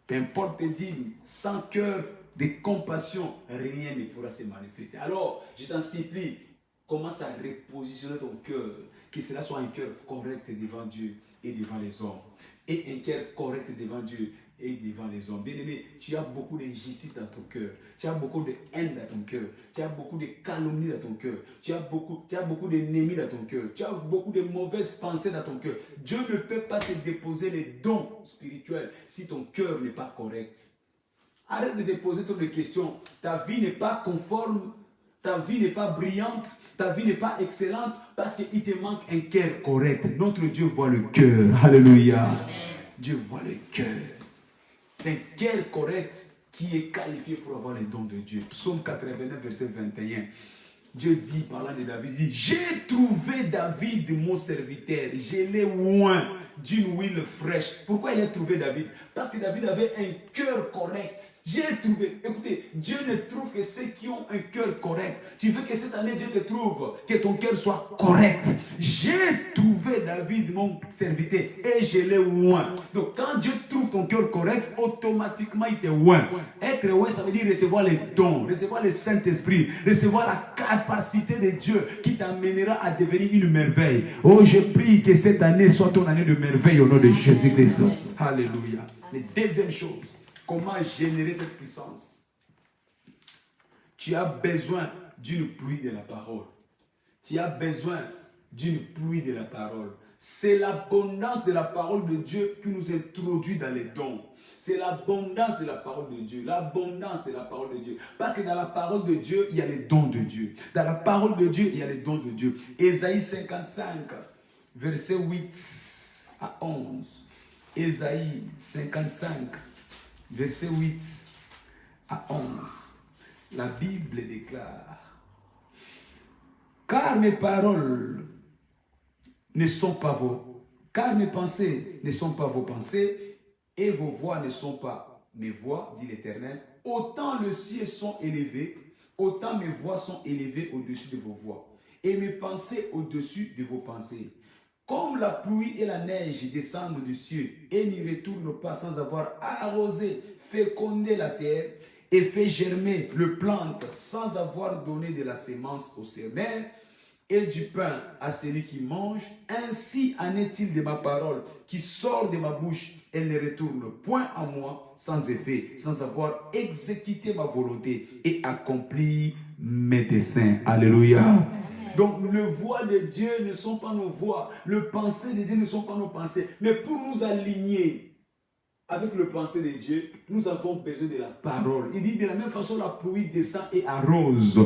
peu importe tes dîmes, sans cœur de compassion, rien ne pourra se manifester. Alors, je t'en supplie, commence à repositionner ton cœur, que cela soit un cœur correct devant Dieu et devant les hommes. Et un cœur correct devant Dieu et devant les hommes. Bien-aimé, tu as beaucoup d'injustice dans ton cœur. Tu as beaucoup de haine dans ton cœur. Tu as beaucoup de calomnie dans ton cœur. Tu as beaucoup d'ennemis dans ton cœur. Tu as beaucoup de mauvaises pensées dans ton cœur. Dieu ne peut pas te déposer les dons spirituels si ton cœur n'est pas correct. Arrête de déposer toutes les questions. Ta vie n'est pas conforme. Ta vie n'est pas brillante, ta vie n'est pas excellente parce qu'il te manque un cœur correct. Notre Dieu voit le cœur. Alléluia. Amen. Dieu voit le cœur. C'est un cœur correct qui est qualifié pour avoir les dons de Dieu. Psaume 89, verset 21. Dieu dit, parlant de David, il dit, j'ai trouvé David, mon serviteur, je l'ai oint d'une huile fraîche. Pourquoi il a trouvé David? Parce que David avait un cœur correct. J'ai trouvé. Écoutez, Dieu ne trouve que ceux qui ont un cœur correct. Tu veux que cette année, Dieu te trouve, que ton cœur soit correct. J'ai trouvé David, mon serviteur, et je l'ai oint. Donc, quand Dieu trouve ton cœur correct, automatiquement, il te oint. Être oint, ça veut dire recevoir les dons, recevoir le Saint-Esprit, recevoir la capacité de Dieu qui t'amènera à devenir une merveille. Oh, je prie que cette année soit ton année de merveille au nom de Jésus-Christ. Alléluia. La deuxième chose, comment générer cette puissance? Tu as besoin d'une pluie de la parole. Tu as besoin d'une pluie de la parole. C'est l'abondance de la parole de Dieu qui nous introduit dans les dons. C'est l'abondance de la parole de Dieu. L'abondance de la parole de Dieu. Parce que dans la parole de Dieu, il y a les dons de Dieu. Dans la parole de Dieu, il y a les dons de Dieu. Ésaïe 55, verset 8 à 11. Ésaïe 55, verset 8 à 11. La Bible déclare, car mes paroles ne sont pas car mes pensées ne sont pas vos pensées, et vos voix ne sont pas mes voix, dit l'Éternel. Autant les cieux sont élevés, autant mes voix sont élevées au-dessus de vos voix, et mes pensées au-dessus de vos pensées. Comme la pluie et la neige descendent du ciel et n'y retournent pas sans avoir arrosé, fécondé la terre et fait germer le plante sans avoir donné de la sémence au semeur et du pain à celui qui mange, ainsi en est-il de ma parole qui sort de ma bouche. Elle ne retourne point à moi sans effet, sans avoir exécuté ma volonté et accompli mes desseins. Alléluia. Donc, les voix de Dieu ne sont pas nos voix. Les pensées de Dieu ne sont pas nos pensées. Mais pour nous aligner avec le pensée de Dieu, nous avons besoin de la parole. Il dit de la même façon, la pluie descend et arrose.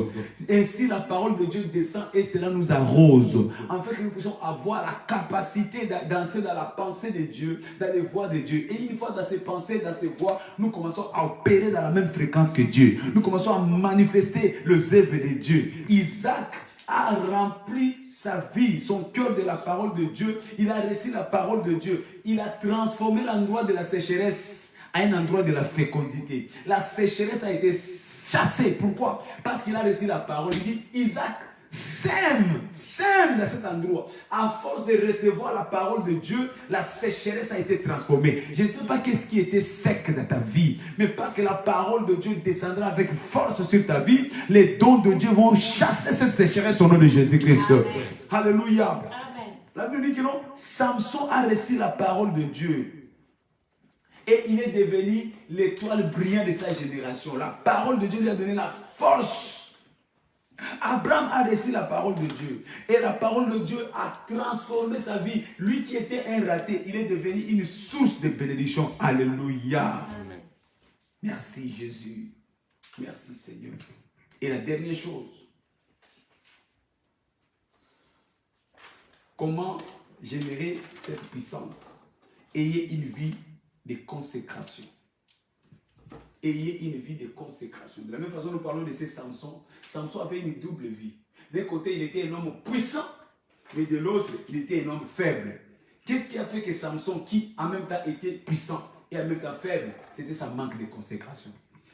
Ainsi, la parole de Dieu descend et cela nous arrose. Afin que nous puissions avoir la capacité d'entrer dans la pensée de Dieu, dans les voix de Dieu. Et une fois dans ces pensées, dans ces voix, nous commençons à opérer dans la même fréquence que Dieu. Nous commençons à manifester les œuvres de Dieu. Isaac a rempli sa vie, son cœur de la parole de Dieu. Il a reçu la parole de Dieu. Il a transformé l'endroit de la sécheresse à un endroit de la fécondité. La sécheresse a été chassée. Pourquoi? Parce qu'il a reçu la parole. Il dit, Isaac, sème dans cet endroit. À force de recevoir la parole de Dieu, la sécheresse a été transformée. Je ne sais pas qu'est-ce qui était sec dans ta vie, mais parce que la parole de Dieu descendra avec force sur ta vie, les dons de Dieu vont chasser cette sécheresse au nom de Jésus-Christ. Alléluia. La Bible dit que non, Samson a reçu la parole de Dieu. Et il est devenu l'étoile brillante de sa génération. La parole de Dieu lui a donné la force. Abraham a reçu la parole de Dieu. Et la parole de Dieu a transformé sa vie. Lui qui était un raté, il est devenu une source de bénédiction. Alléluia. Amen. Merci Jésus. Merci Seigneur. Et la dernière chose. Comment générer cette puissance? Ayez une vie de consécration. Ayez une vie de consécration. De la même façon, nous parlons de ces Samson. Samson avait une double vie. D'un côté, il était un homme puissant, mais de l'autre, il était un homme faible. Qu'est-ce qui a fait que Samson, qui en même temps était puissant et en même temps faible, c'était sa manque de consécration.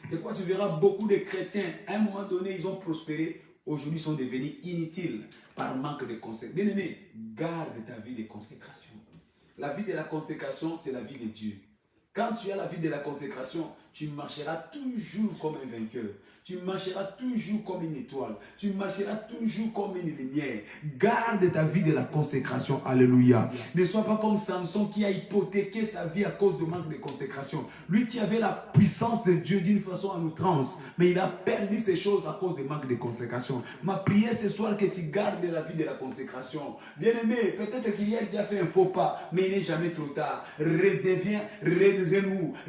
C'est quoi? Tu verras beaucoup de chrétiens, à un moment donné, ils ont prospéré. Aujourd'hui, sont devenus inutiles par manque de consécration. Bien aimé, garde ta vie de consécration. La vie de la consécration, c'est la vie de Dieu. Quand tu as la vie de la consécration, tu marcheras toujours comme un vainqueur. Tu marcheras toujours comme une étoile. Tu marcheras toujours comme une lumière. Garde ta vie de la consécration. Alléluia. Ne sois pas comme Samson qui a hypothéqué sa vie à cause de manque de consécration. Lui qui avait la puissance de Dieu d'une façon en outrance, mais il a perdu ces choses à cause de manque de consécration. Ma prière ce soir, que tu gardes la vie de la consécration. Bien-aimé, peut-être qu'hier tu as fait un faux pas, mais il n'est jamais trop tard. Redeviens,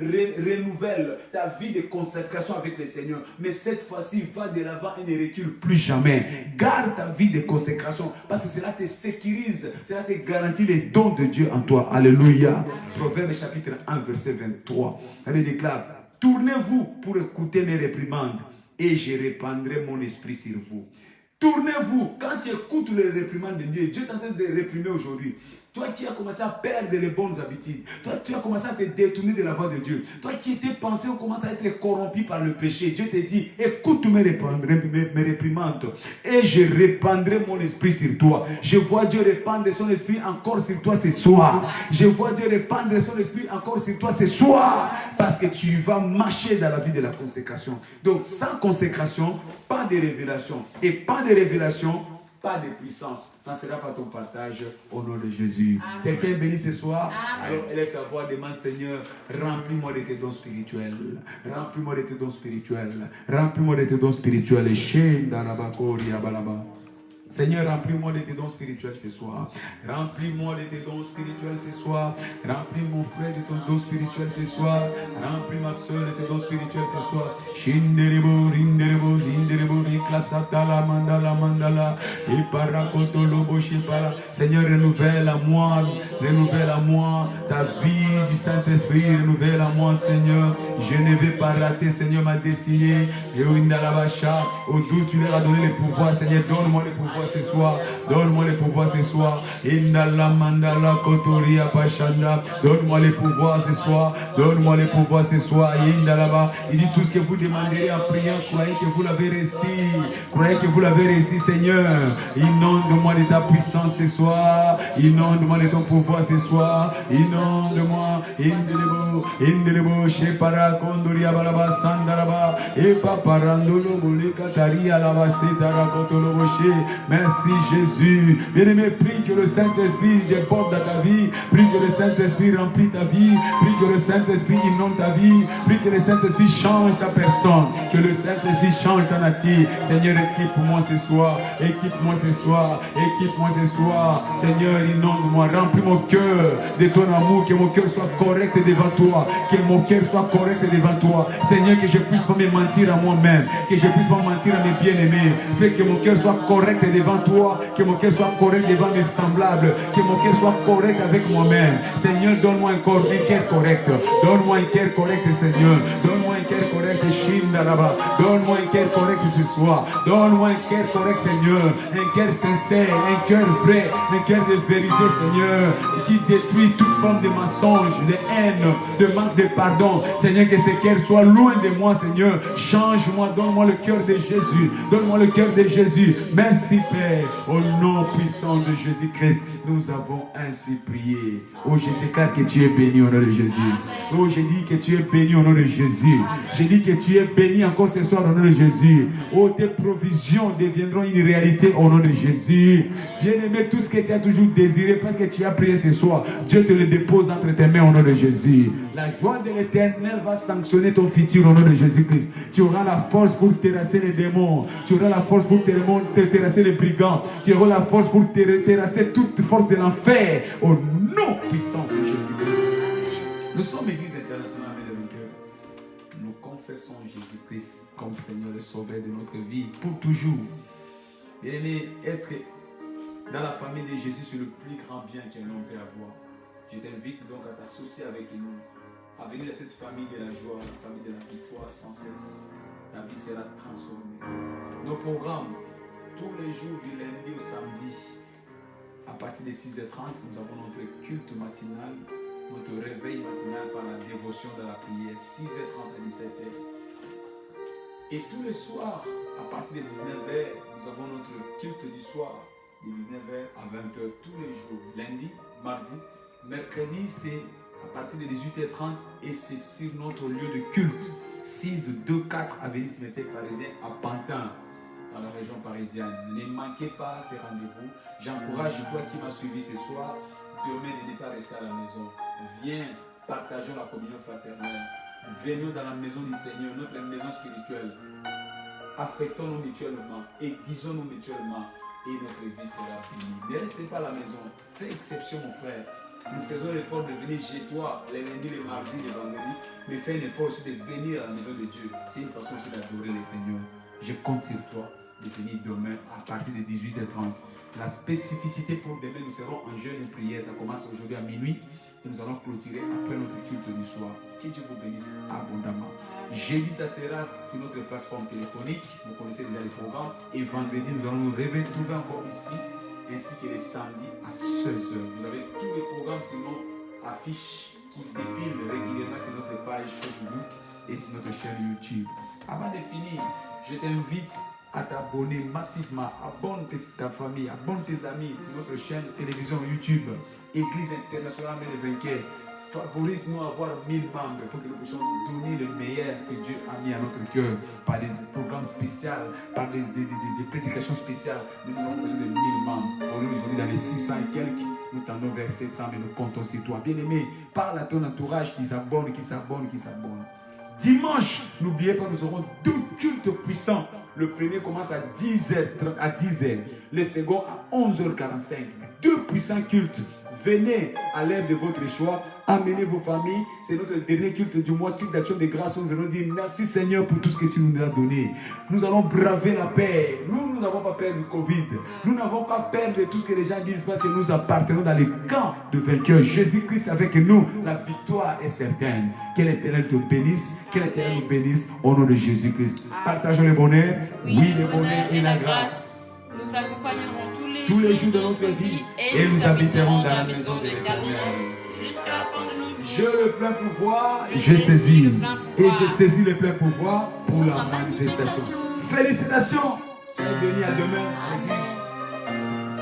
renouvelle ta vie de consécration avec le Seigneur. Mais cette fois-ci, va de l'avant et ne recule plus jamais. Garde ta vie de consécration parce que cela te sécurise, cela te garantit les dons de Dieu en toi. Alléluia. Proverbe chapitre 1, verset 23. Elle déclare: tournez-vous pour écouter mes réprimandes et je répandrai mon esprit sur vous. Tournez-vous. Quand tu écoutes les réprimandes de Dieu, Dieu est en train de réprimer aujourd'hui. Toi qui as commencé à perdre les bonnes habitudes, toi qui as commencé à te détourner de la voie de Dieu, toi qui étais pensé ont commencé à être corrompu par le péché, Dieu te dit: écoute mes réprimandes et je répandrai mon esprit sur toi. Je vois Dieu répandre son esprit encore sur toi ce soir. Je vois Dieu répandre son esprit encore sur toi ce soir, parce que tu vas marcher dans la vie de la consécration. Donc sans consécration, pas de révélation, et pas de révélation, pas de puissance. Ça ne sera pas ton partage au nom de Jésus. Quelqu'un est béni ce soir? Amen. Alors élève ta voix, demande: Seigneur, remplis-moi de tes dons spirituels. Remplis-moi de tes dons spirituels. Remplis-moi de tes dons spirituels. Seigneur, remplis-moi de tes dons spirituels ce soir. Remplis-moi de tes dons spirituels ce soir. Remplis mon frère de ton don spirituel ce soir. Remplis ma soeur de tes dons spirituels ce soir. Shinderebo, rinderebo, rinderebo, riklasatala, mandala, mandala. Iparakotolobo, shipala. Seigneur, renouvelle à moi ta vie du Saint-Esprit. Renouvelle à moi, Seigneur. Je ne vais pas rater, Seigneur, ma destinée. Et au doute, tu leur as donné le pouvoir, Seigneur. Donne-moi le pouvoir ce soir. Donne-moi le pouvoir ce soir. Indala mandala kotoria pashanda. Donne-moi le pouvoir ce soir. Donne-moi le pouvoir ce soir. Indalaba. Il dit: tout ce que vous demanderez en priant, croyez que vous l'avez reçu. Croyez que vous l'avez reçu, Seigneur. Inonde-moi de ta puissance ce soir. Inonde-moi de ton pouvoir ce soir. Inonde-moi. Indelebo. Indelebo. Shepara kondoria balaba sandaraba. Epa parandolo boleka taria laba setara kotolo boshe. Merci Jésus. Bien-aimé, prie que le Saint-Esprit déborde dans ta vie. Prie que le Saint-Esprit remplit ta vie. Prie que le Saint-Esprit inonde ta vie. Prie que le Saint-Esprit change ta personne. Que le Saint-Esprit change ta nature. Seigneur, équipe-moi ce soir. Équipe-moi ce soir. Équipe-moi ce soir. Seigneur, inonde-moi. Remplis mon cœur de ton amour. Que mon cœur soit correct devant toi. Que mon cœur soit correct devant toi. Seigneur, que je puisse pas me mentir à moi-même. Que je puisse pas mentir à mes bien-aimés. Fais que mon cœur soit correct devant toi, que mon cœur soit correct devant mes semblables, que mon cœur soit correct avec moi-même. Seigneur, donne-moi encore un cœur correct. Donne-moi un cœur correct, Seigneur. Donne-moi un cœur correct, Shinda là-bas. Donne-moi un cœur correct ce soir. Donne-moi un cœur correct, Seigneur. Un cœur sincère, un cœur vrai, un cœur de vérité, Seigneur, qui détruit toute forme de mensonge, de haine, de manque de pardon. Seigneur, que ce cœur soit loin de moi, Seigneur. Change-moi, donne-moi le cœur de Jésus. Donne-moi le cœur de Jésus. Merci Père. Au nom puissant de Jésus-Christ, nous avons ainsi prié. Oh, je déclare que tu es béni au nom de Jésus. Oh, je dis que tu es béni au nom de Jésus. Je dis que tu es béni encore ce soir au nom de Jésus. Oh, tes provisions deviendront une réalité au nom de Jésus. Bien-aimé, tout ce que tu as toujours désiré, parce que tu as prié ce soir, Dieu te le dépose entre tes mains au nom de Jésus. La joie de l'Éternel va sanctionner ton futur au nom de Jésus-Christ. Tu auras la force pour terrasser les démons. Tu auras la force pour terrasser les brigands. Tu auras la force pour terrasser toute force de l'enfer au nom puissant de Jésus-Christ. Nous sommes Église internationale de vainqueurs. Nous confessons Jésus-Christ comme Seigneur et Sauveur de notre vie pour toujours. Bien-aimé, être dans la famille de Jésus, c'est le plus grand bien qu'un homme peut avoir. Je t'invite donc à t'associer avec nous, à venir dans cette famille de la joie, la famille de la victoire sans cesse. Ta vie sera transformée. Nos programmes, tous les jours du lundi au samedi, à partir de 6h30, nous avons notre culte matinal, notre réveil matinal par la dévotion de la prière, 6h30 à 17h. Et tous les soirs, à partir de 19h, nous avons notre culte du soir, de 19h à 20h, tous les jours, lundi, mardi, mercredi, c'est à partir de 18h30 et c'est sur notre lieu de culte, 624 avenue Cimetière Parisien à Pantin, dans la région parisienne. Ne manquez pas ces rendez-vous. J'encourage toi qui m'as suivi ce soir, demain de ne pas rester à la maison. Viens, partageons la communion fraternelle. Venons dans la maison du Seigneur, notre maison spirituelle. Affectons-nous mutuellement, aiguisons-nous mutuellement et notre vie sera bénie. Ne restez pas à la maison. Fais exception, mon frère. Nous faisons l'effort de venir chez toi les lundis, les mardis, les vendredis, mais fais l'effort aussi de venir à la maison de Dieu. C'est une façon aussi d'adorer le Seigneur. Je compte sur toi de venir demain à partir de 18h30. La spécificité pour demain, nous serons en jeûne et prière. Ça commence aujourd'hui à minuit et nous allons clôturer après notre culte du soir. Que Dieu vous bénisse abondamment. Jeudi, ça sera sur notre plateforme téléphonique. Vous connaissez déjà les programmes. Et vendredi, nous allons nous retrouver encore ici, ainsi que les samedis à 16h. Vous avez tous les programmes sur nos affiches qui défilent régulièrement sur notre page Facebook et sur notre chaîne YouTube. Avant de finir, je t'invite à t'abonner massivement. Abonne ta famille, abonne tes amis sur notre chaîne télévision YouTube, Église internationale des vainqueurs. Favorise-nous à avoir 1000 membres pour que nous puissions donner le meilleur que Dieu a mis à notre cœur par des programmes spéciaux, par des prédications spéciales. Nous avons besoin de 1000 membres. Aujourd'hui, dans les 600 et quelques, nous tendons vers 700, mais nous comptons sur toi. Bien-aimé, parle à ton entourage qui s'abonne, qui s'abonne, qui s'abonne. Dimanche, n'oubliez pas, nous aurons 2 cultes puissants. Le premier commence à 10h, le second à 11h45. 2 puissants cultes. Venez à l'heure de votre choix, amenez vos familles. C'est notre dernier culte du mois, culte d'action de grâce. Nous venons dire merci Seigneur pour tout ce que tu nous as donné. Nous allons braver la peur. Nous n'avons pas peur du Covid. Nous n'avons pas peur de tout ce que les gens disent parce que nous appartenons dans les camps de vainqueurs. Jésus-Christ avec nous, la victoire est certaine. Que l'Éternel te bénisse, que l'Éternel nous bénisse au nom de Jésus-Christ. Partageons le bonheur, oui, le bonheur et la grâce. Nous accompagnerons tous les jours de notre vie et nous habiterons dans la maison de l'Éternel. Jusqu'à la fin de nos jours. Je le plein pouvoir, je saisis. Et je saisis le plein pouvoir pour la manifestation. Félicitations. Soyez bénis à demain à l'église.